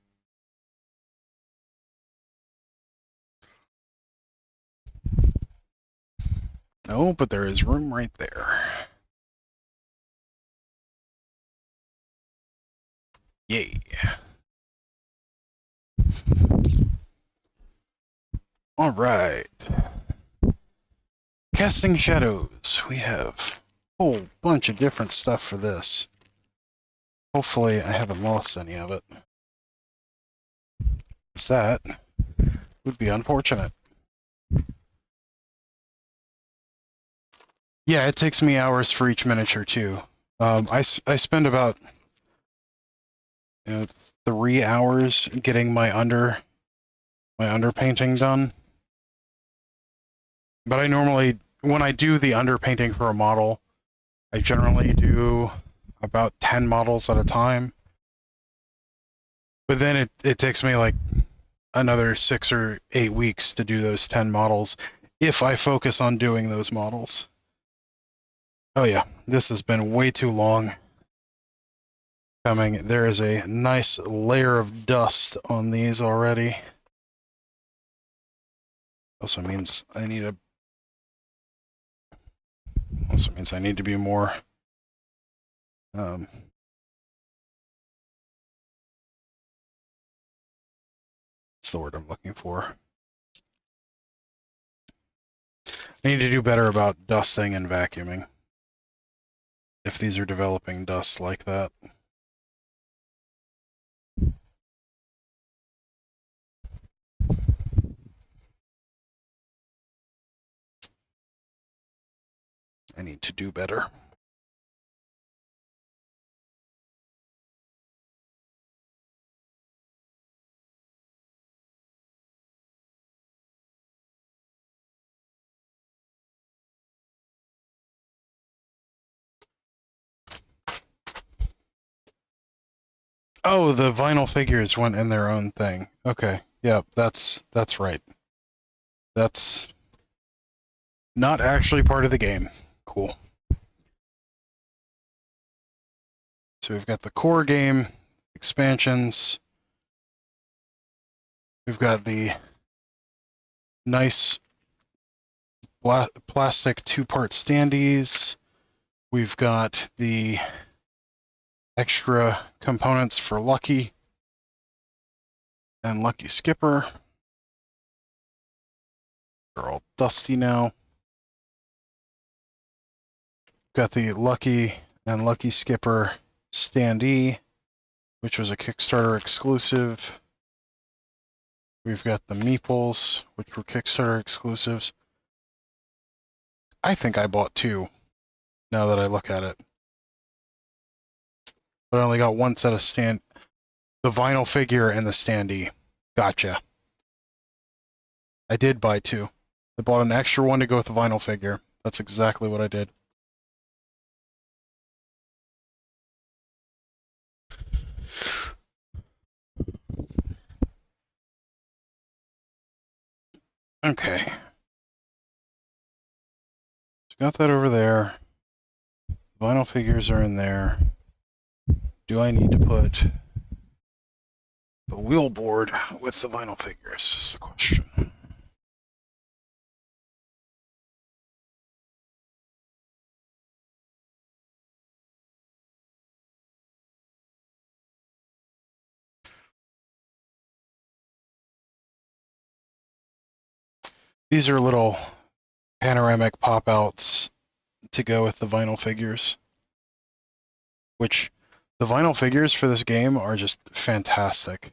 No, but there is room right there. Yay. All right. Casting shadows. We have a whole bunch of different stuff for this. Hopefully I haven't lost any of it. That would be unfortunate. Yeah, it takes me hours for each miniature too. I spend about 3 hours getting my underpainting done. But I normally, when I do the underpainting for a model, I generally do about 10 models at a time. But then it takes me like another 6 or 8 weeks to do those 10 models if I focus on doing those models. Oh yeah, this has been way too long coming. There is a nice layer of dust on these already. Also means I need to be more what's the word I'm looking for? I need to do better about dusting and vacuuming if these are developing dust like that. I need to do better. Oh, the vinyl figures went in their own thing. Okay, yeah, that's right. That's not actually part of the game. Cool. So we've got the core game, expansions. We've got the nice plastic two-part standees. We've got the extra components for Lucky and Lucky Skipper. They're all dusty now. Got the Lucky and Lucky Skipper standee, which was a Kickstarter exclusive. We've got the meeples, which were Kickstarter exclusives. I think I bought 2, now that I look at it. But I only got 1 set of the vinyl figure and the standee. Gotcha. I did buy 2. I bought an extra one to go with the vinyl figure. That's exactly what I did. Okay. So got that over there. Vinyl figures are in there. Do I need to put the wheel board with the vinyl figures? Is the question. These are little panoramic pop-outs to go with the vinyl figures, which the vinyl figures for this game are just fantastic.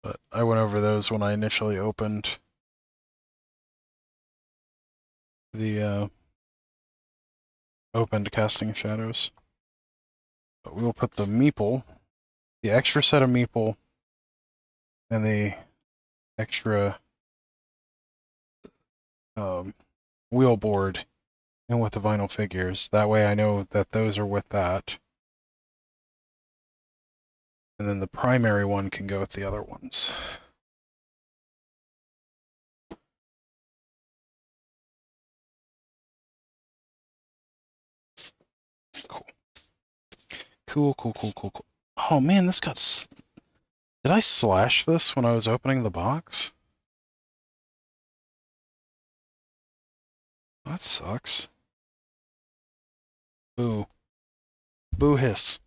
But I went over those when I initially opened the Casting Shadows. But we will put the meeple, the extra set of meeple, and the extra wheel board in with the vinyl figures. That way I know that those are with that. And then the primary one can go with the other ones. Cool. Cool. Oh man, this got... Did I slash this when I was opening the box? That sucks. Boo. Boo hiss.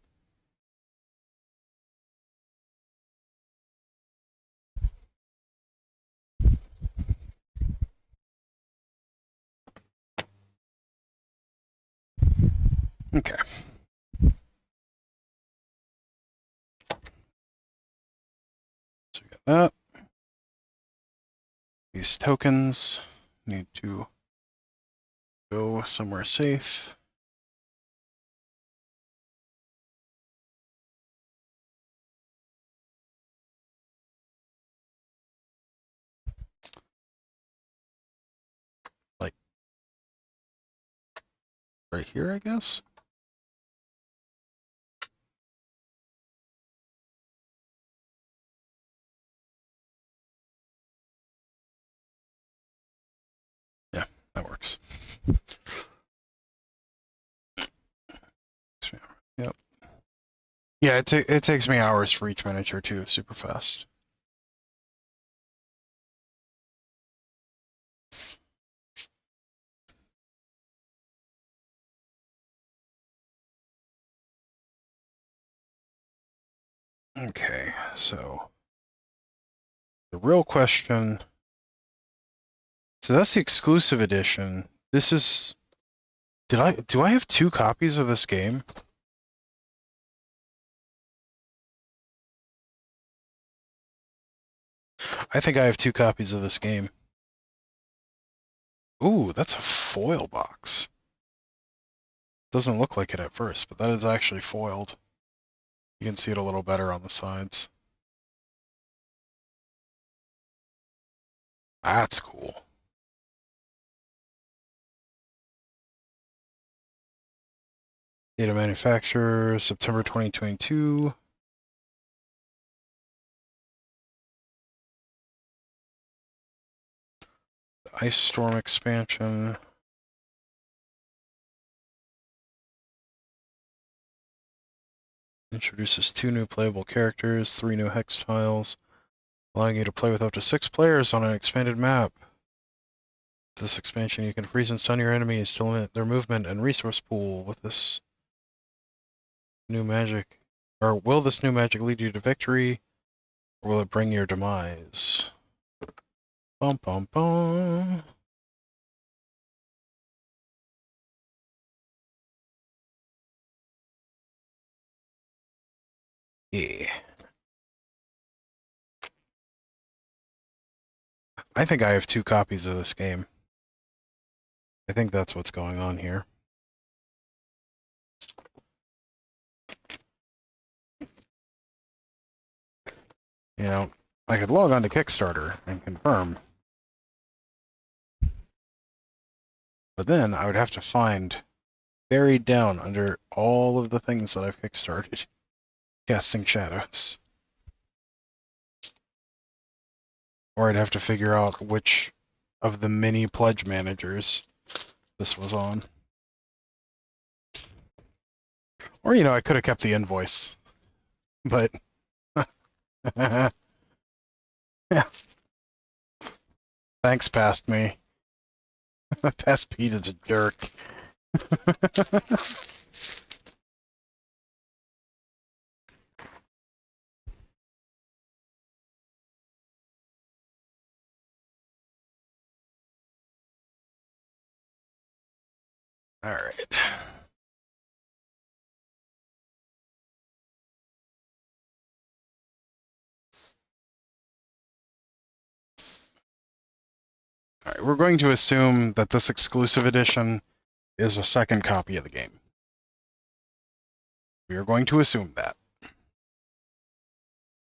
Okay. So we got that. These tokens need to go somewhere safe. Like right here, I guess? Yeah, that works. Yep. Yeah, it takes me hours for each miniature too, super fast. Okay, so the real question. So that's the exclusive edition. This is. Do I have 2 copies of this game? I think I have 2 copies of this game. Ooh, that's a foil box. Doesn't look like it at first, but that is actually foiled. You can see it a little better on the sides. That's cool. Data manufacturer, September 2022. The Ice Storm expansion. Introduces 2 new playable characters, 3 new hex tiles, allowing you to play with up to 6 players on an expanded map. This expansion, you can freeze and stun your enemies to limit their movement and resource pool with this new magic. Or will this new magic lead you to victory, or will it bring your demise? Bum bum bum. Yeah. I think I have 2 copies of this game. I think that's what's going on here. You know, I could log on to Kickstarter and confirm. But then I would have to find, buried down under all of the things that I've Kickstarted, Casting Shadows. Or I'd have to figure out which of the many pledge managers this was on. Or, you know, I could have kept the invoice. But, yeah. Thanks, Past Me. Past Pete is a jerk. All right. All right, we're going to assume that this exclusive edition is a second copy of the game. We are going to assume that.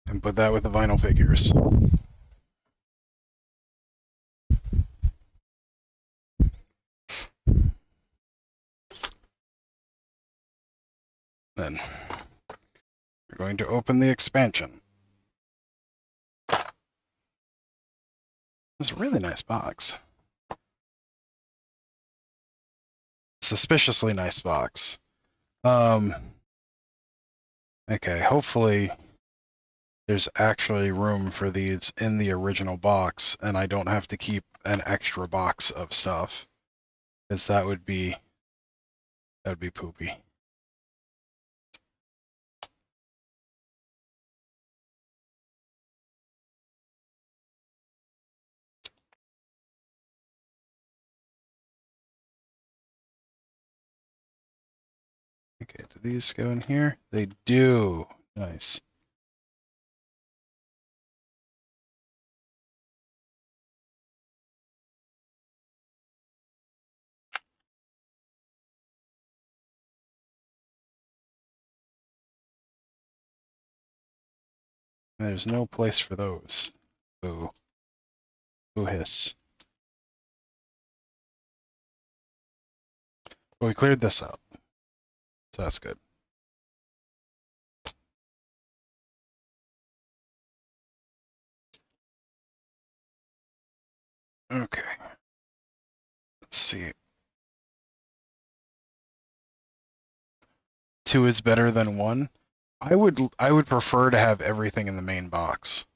And put that with the vinyl figures. Then we're going to open the expansion. It's a really nice box. Suspiciously nice box. Okay, hopefully there's actually room for these in the original box, and I don't have to keep an extra box of stuff, because that would be poopy. Okay, do these go in here? They do. Nice. There's no place for those. Ooh. Ooh hiss. But we cleared this up. So that's good. Okay. Let's see. 2 is better than 1. I would prefer to have everything in the main box.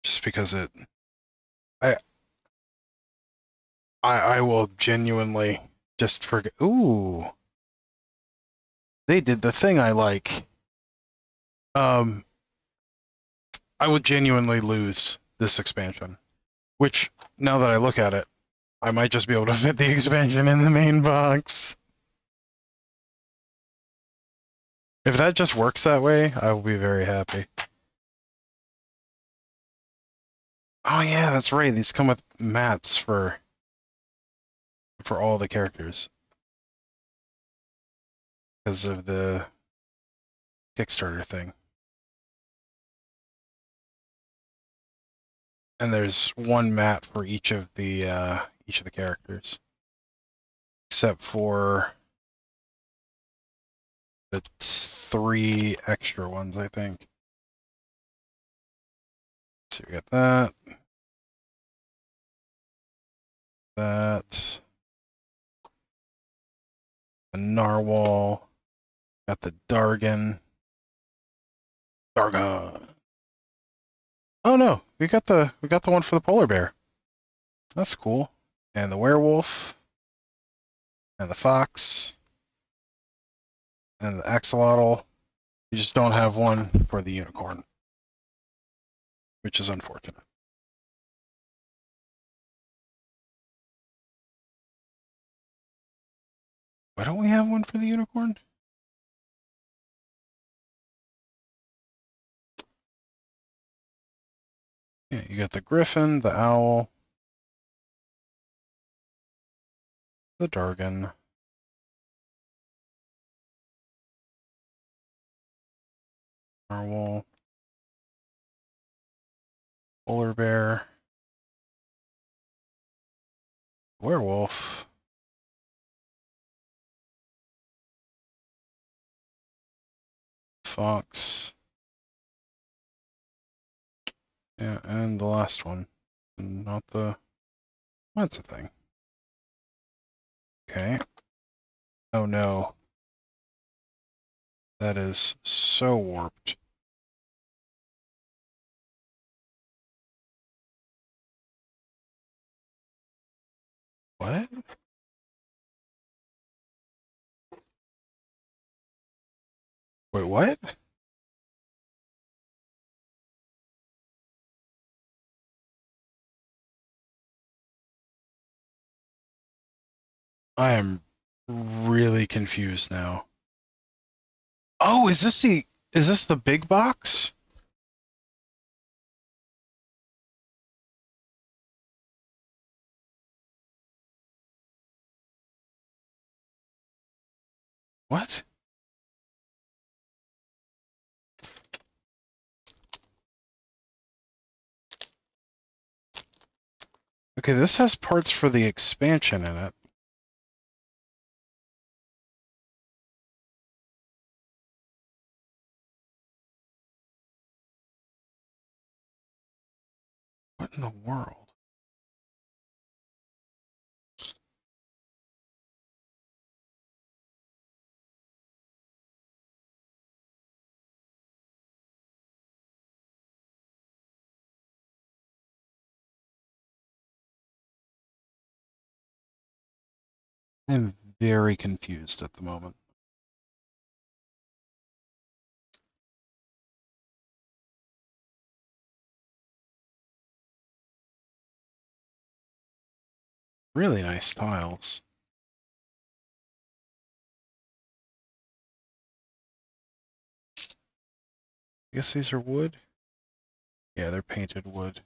Just because I I will genuinely just forget. Ooh, they did the thing I like. I would genuinely lose this expansion, which now that I look at it, I might just be able to fit the expansion in the main box. If that just works that way, I will be very happy. Oh yeah, that's right. These come with mats for all the characters because of the Kickstarter thing. And there's one mat for each of the characters, except for the 3 extra ones, I think. So we got that, the narwhal, got the Dargan. Oh no, we got the one for the polar bear. That's cool. And the werewolf, and the fox, and the axolotl. You just don't have one for the unicorn, which is unfortunate. Why don't we have one for the unicorn? Yeah, you got the griffin, the owl, the Dargan, narwhal, polar bear, werewolf, fox, yeah, and the last one. Not the... That's a thing. Okay. Oh no. That is so warped. What? Wait, what? I am really confused now. Oh, is this the big box? What? Okay, this has parts for the expansion in it. What in the world? I'm very confused at the moment. Really nice tiles. I guess these are wood? Yeah, they're painted wood.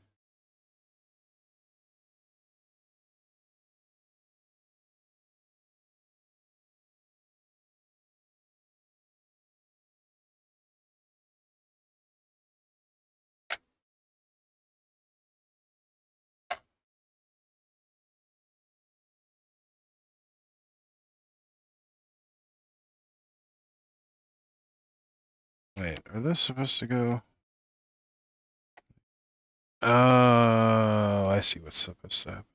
Wait, are those supposed to go? Oh, I see what's supposed to happen.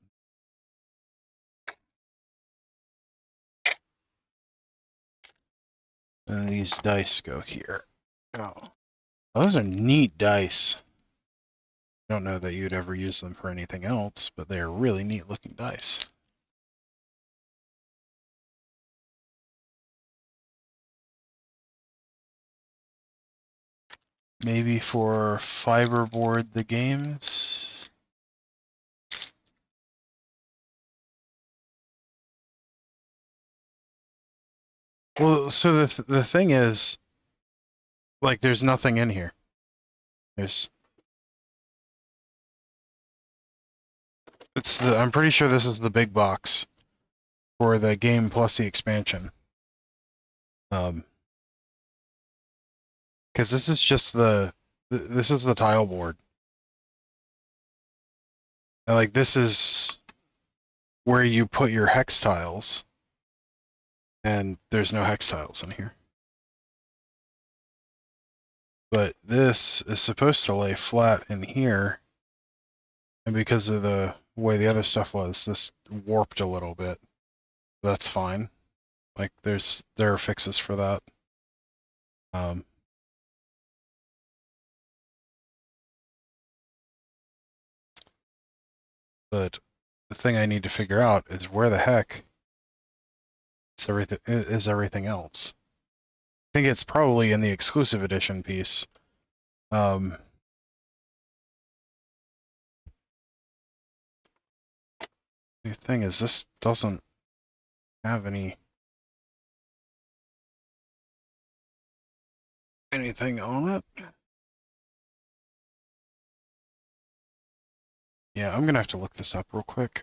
And these dice go here. Oh. Those are neat dice. Don't know that you'd ever use them for anything else, but they're really neat looking dice. Maybe for Fiberboard the games? Well, so the thing is, like, there's nothing in here. I'm pretty sure this is the big box for the game plus the expansion. Because this is just this is the tile board. And, like, this is where you put your hex tiles, and there's no hex tiles in here. But this is supposed to lay flat in here, and because of the way the other stuff was, this warped a little bit. That's fine. Like, there are fixes for that. But the thing I need to figure out is where the heck is everything else. I think it's probably in the exclusive edition piece. The thing is, this doesn't have anything on it. Yeah, I'm gonna have to look this up real quick.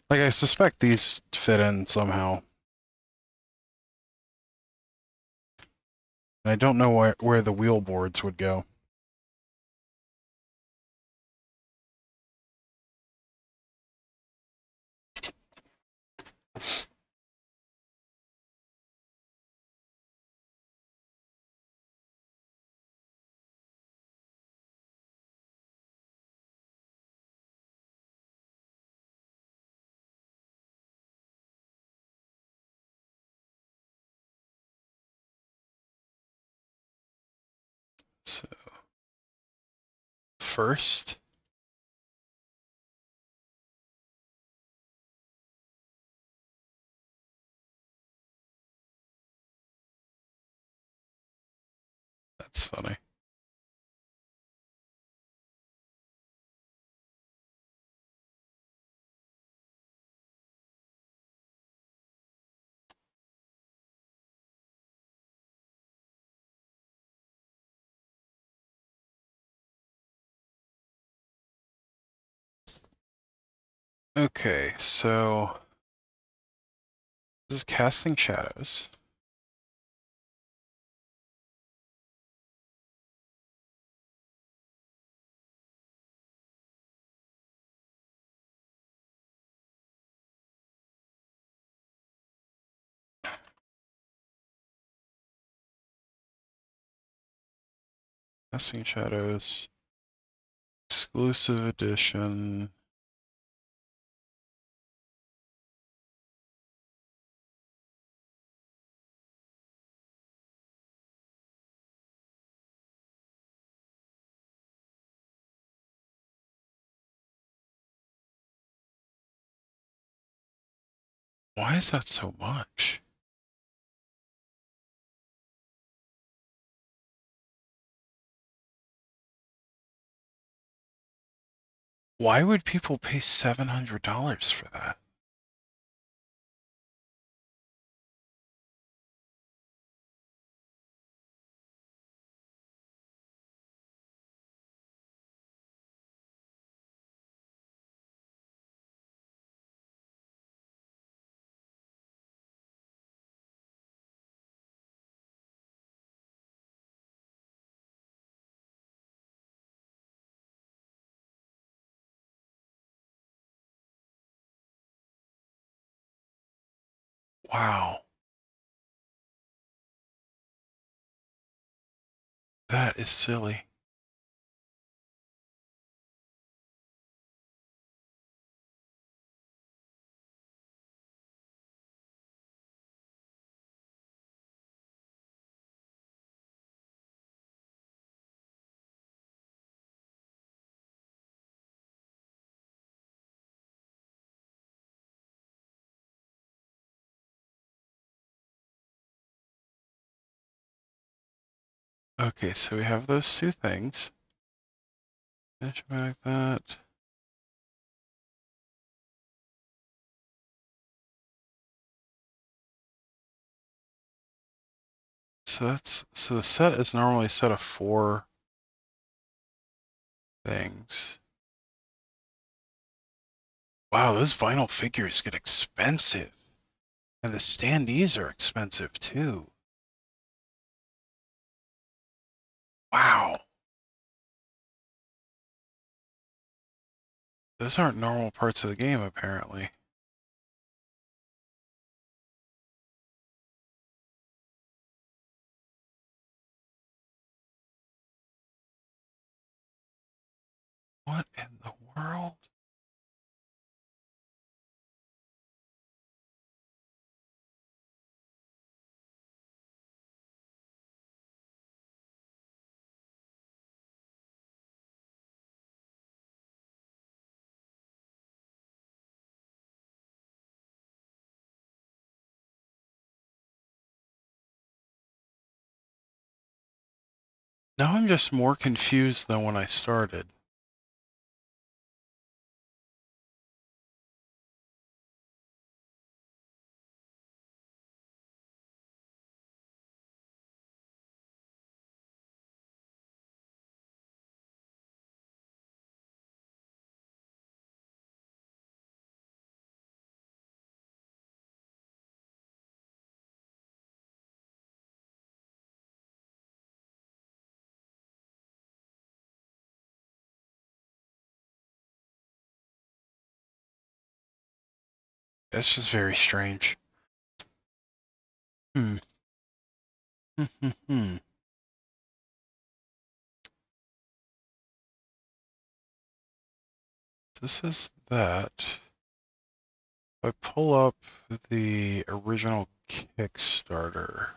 Like, I suspect these fit in somehow. I don't know where the wheel boards would go. So, first, that's funny. Okay, so this is casting shadows. Casting shadows, exclusive edition. Why is that so much? Why would people pay $700 for that? Wow. That is silly. Okay, so we have those two things. Like that. So the set is normally a set of 4 things. Wow, those vinyl figures get expensive. And the standees are expensive too. Wow. Those aren't normal parts of the game, apparently. What in the world? Now I'm just more confused than when I started. It's just very strange. Hmm. This is that. If I pull up the original Kickstarter.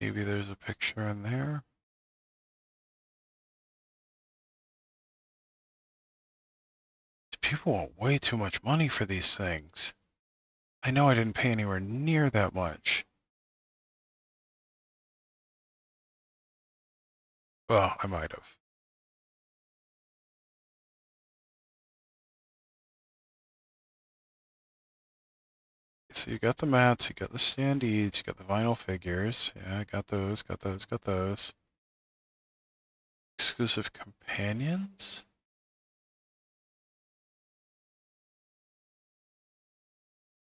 Maybe there's a picture in there. People want way too much money for these things. I know I didn't pay anywhere near that much. Well, I might have. So you got the mats, you got the standees, you got the vinyl figures. Yeah, I got those, got those, got those. Exclusive companions?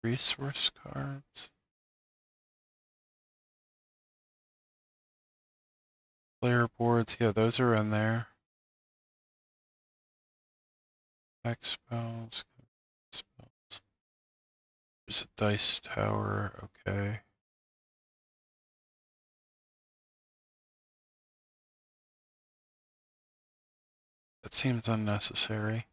Resource cards? Player boards, yeah, those are in there. X spells, spells. There's a dice tower, okay. That seems unnecessary.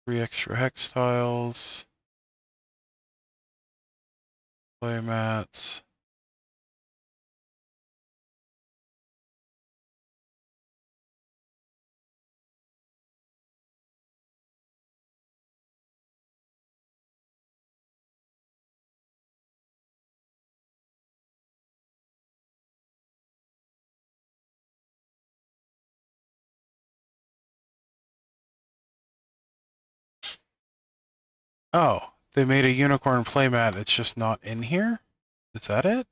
3 extra hex tiles. Play mats. Oh, they made a unicorn playmat. It's just not in here? Is that it?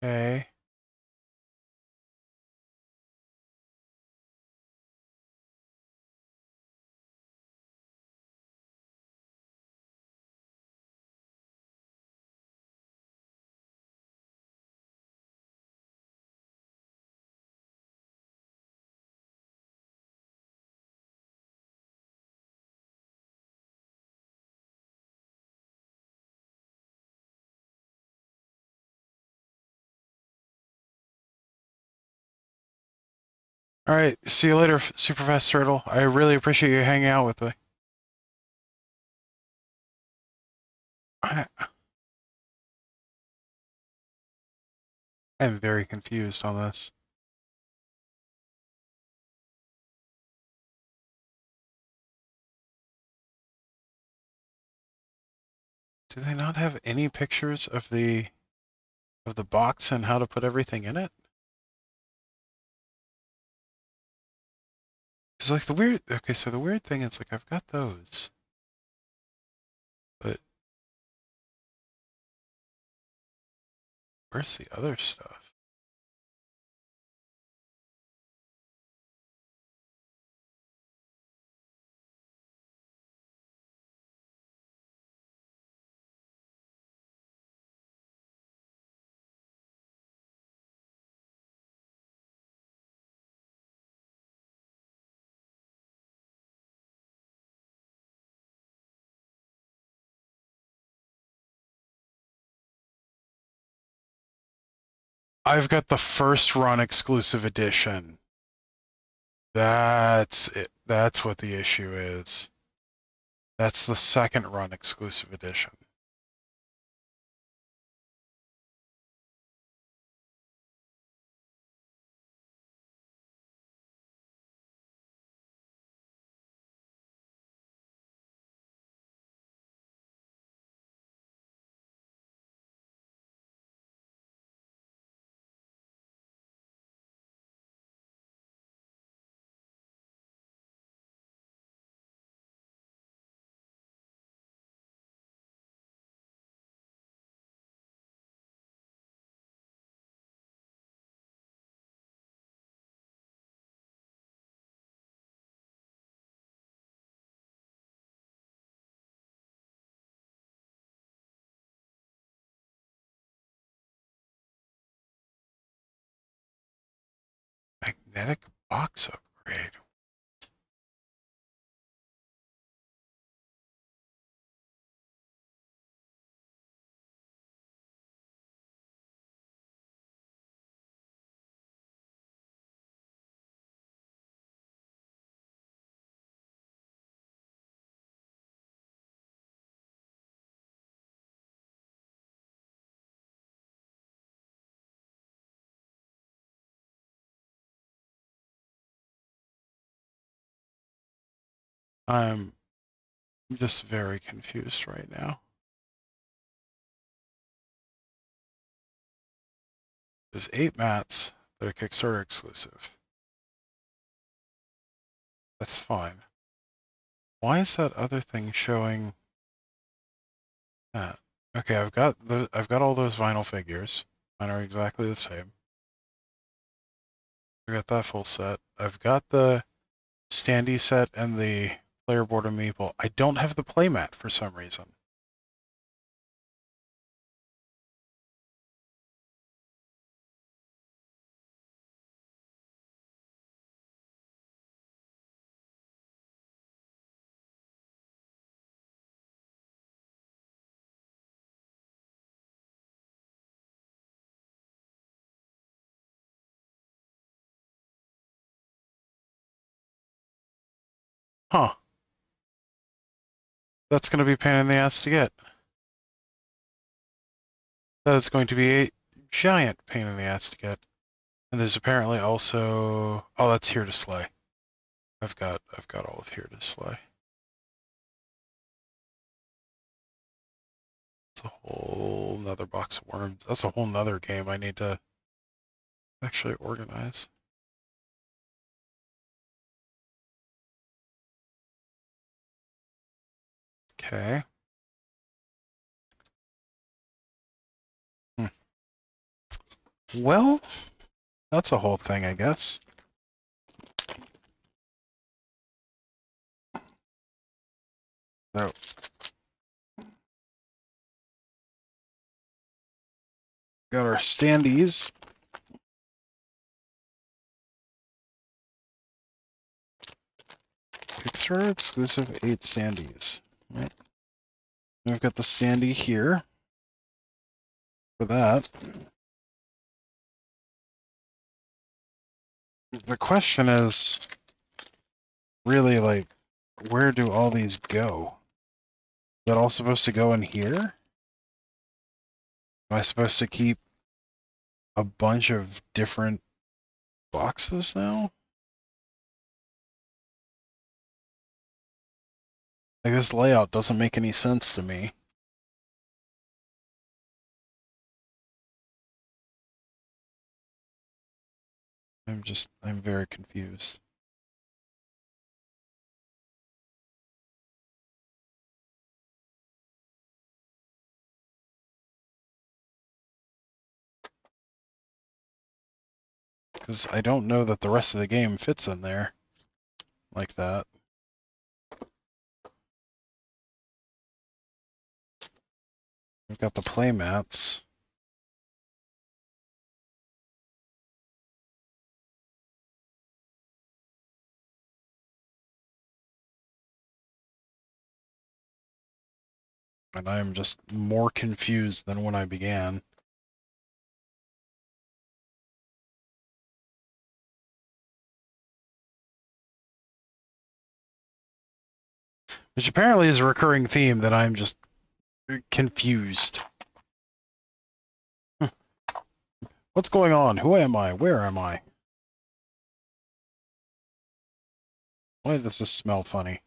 Okay. All right. See you later, super fast turtle. I really appreciate you hanging out with me. I am very confused on this. Do they not have any pictures of the box and how to put everything in it? It's like the weird. Okay, so the weird thing is like I've got those, but where's the other stuff? I've got the first run exclusive edition. That's it. That's what the issue is. That's the second run exclusive edition. Magnetic box upgrade. I'm just very confused right now. There's 8 mats that are Kickstarter exclusive. That's fine. Why is that other thing showing that? Okay, I've got all those vinyl figures. Mine are exactly the same. I got that full set. I've got the standee set and the player board and meeple. I don't have the playmat for some reason. Huh. That's going to be a pain in the ass to get. That is going to be a giant pain in the ass to get. And there's apparently also, oh, that's Here to Slay. I've got all of Here to Slay. It's a whole nother box of worms. That's a whole nother game I need to actually organize. Okay. Well, that's a whole thing, I guess. So, got our standees. Kickstarter exclusive 8 standees. Right. We've got the standee here for that. The question is really like, where do all these go? Is that all supposed to go in here? Am I supposed to keep a bunch of different boxes now? Like, this layout doesn't make any sense to me. I'm very confused. Because I don't know that the rest of the game fits in there like that. We've got the play mats. And I'm just more confused than when I began. Which apparently is a recurring theme that I'm just confused. What's going on? Who am I? Where am I? Why does this smell funny?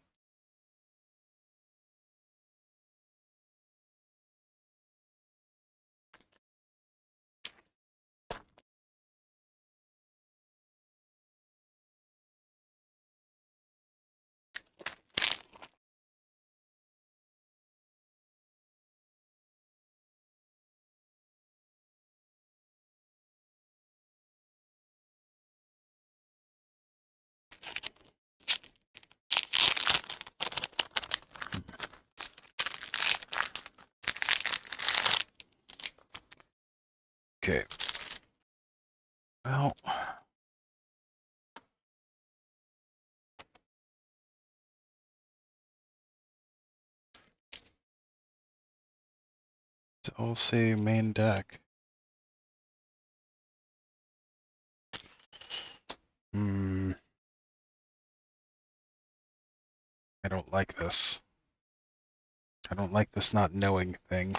Okay. Well, I'll say main deck. I don't like this. I don't like this not knowing thing.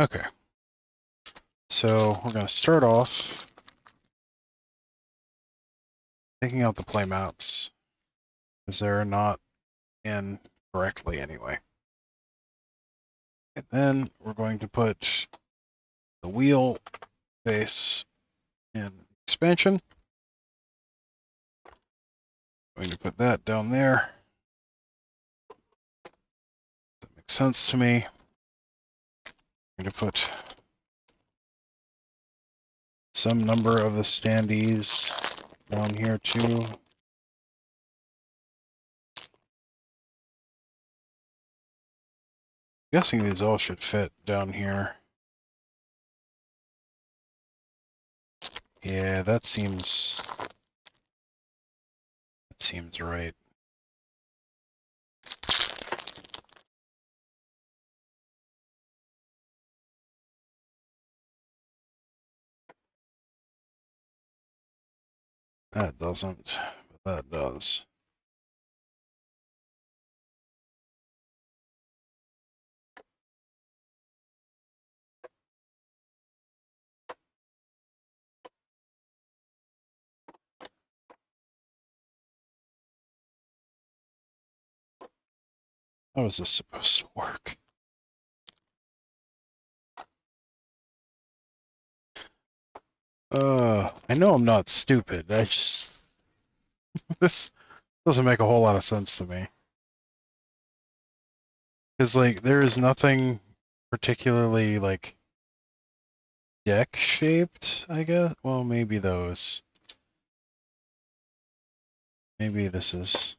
Okay. So we're going to start off taking out the playmats, because they're not in correctly anyway. And then we're going to put the wheel face in expansion. Going to put that down there. That makes sense to me. I'm going to put some number of the standees down here too. I'm guessing these all should fit down here. Yeah, that seems right. That doesn't, but that does. How is this supposed to work? I know I'm not stupid. I just... This doesn't make a whole lot of sense to me. Because, like, there is nothing particularly, like, deck-shaped, I guess? Well, maybe those. Maybe this is...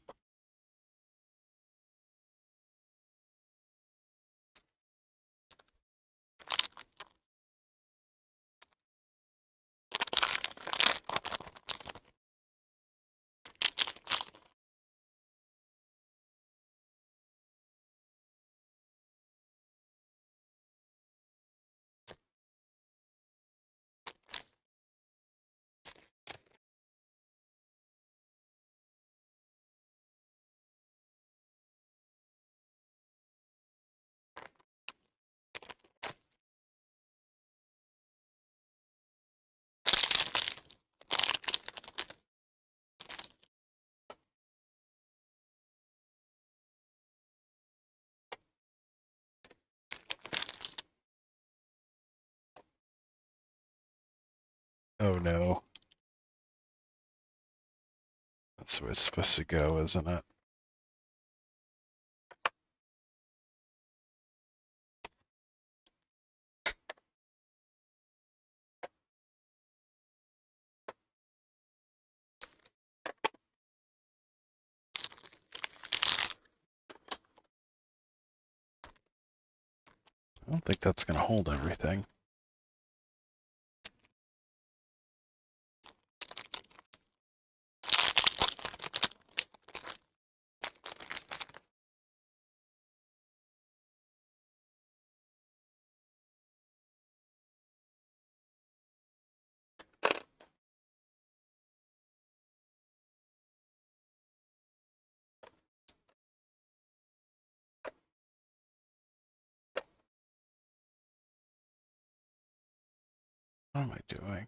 Oh no. That's where it's supposed to go, isn't it? I don't think that's going to hold everything. What am I doing?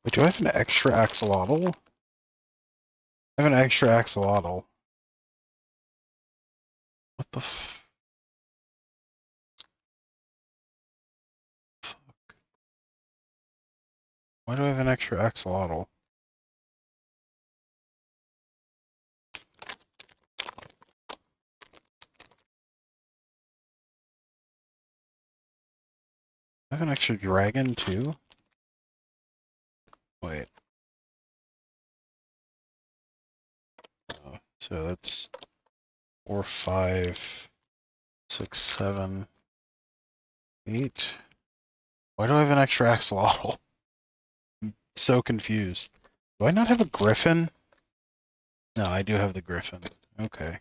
Wait, do I have an extra axolotl? I have an extra axolotl. What the f... Why do I have an extra axolotl? I have an extra dragon too? Wait. Oh, so that's 4, 5, 6, 7, 8. Why do I have an extra axolotl? I'm so confused. Do I not have a griffin? No, I do have the griffin. Okay.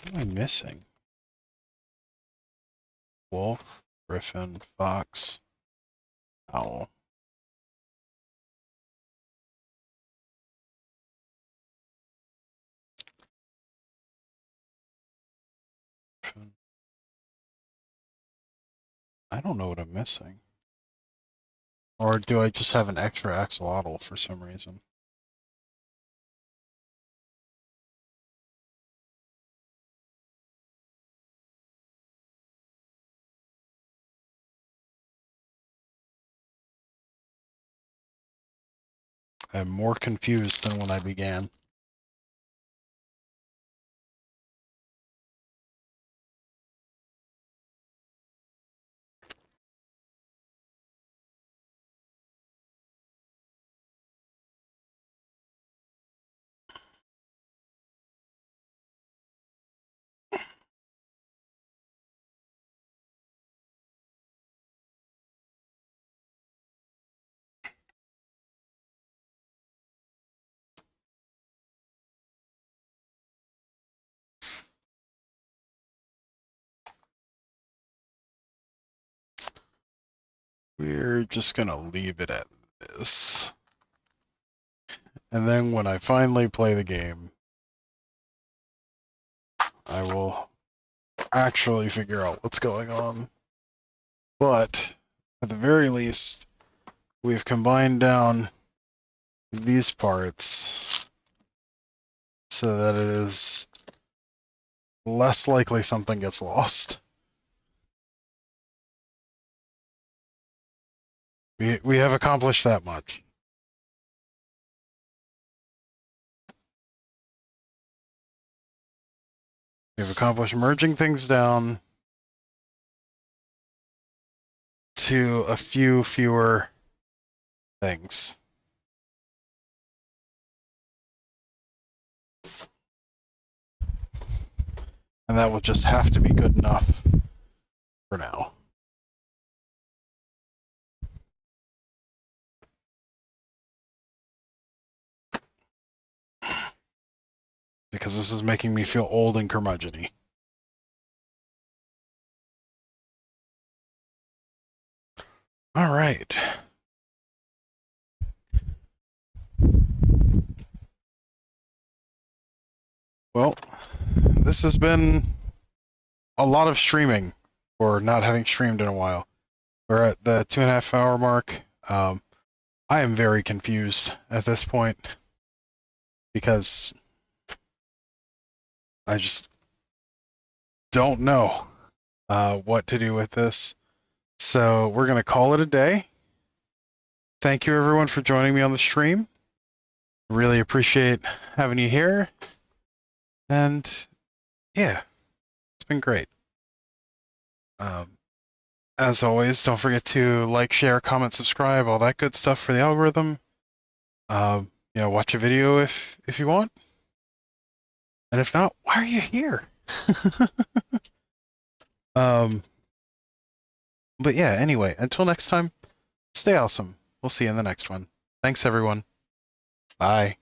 What am I missing? Wolf, griffin, fox, owl. Griffin. I don't know what I'm missing. Or do I just have an extra axolotl for some reason? I'm more confused than when I began. We're just gonna leave it at this. And then when I finally play the game, I will actually figure out what's going on. But at the very least, we've combined down these parts so that it is less likely something gets lost. We have accomplished that much. We've accomplished merging things down to a few fewer things. And that will just have to be good enough for now. Because this is making me feel old and curmudgeon-y. All right. Well, this has been a lot of streaming, or not having streamed in a while. We're at the 2.5 hour mark. I am very confused at this point because I just don't know what to do with this. So we're going to call it a day. Thank you everyone for joining me on the stream. Really appreciate having you here. And yeah, it's been great. As always, don't forget to like, share, comment, subscribe, all that good stuff for the algorithm. Watch a video if you want. And if not, why are you here? But yeah, anyway, until next time, stay awesome. We'll see you in the next one. Thanks, everyone. Bye.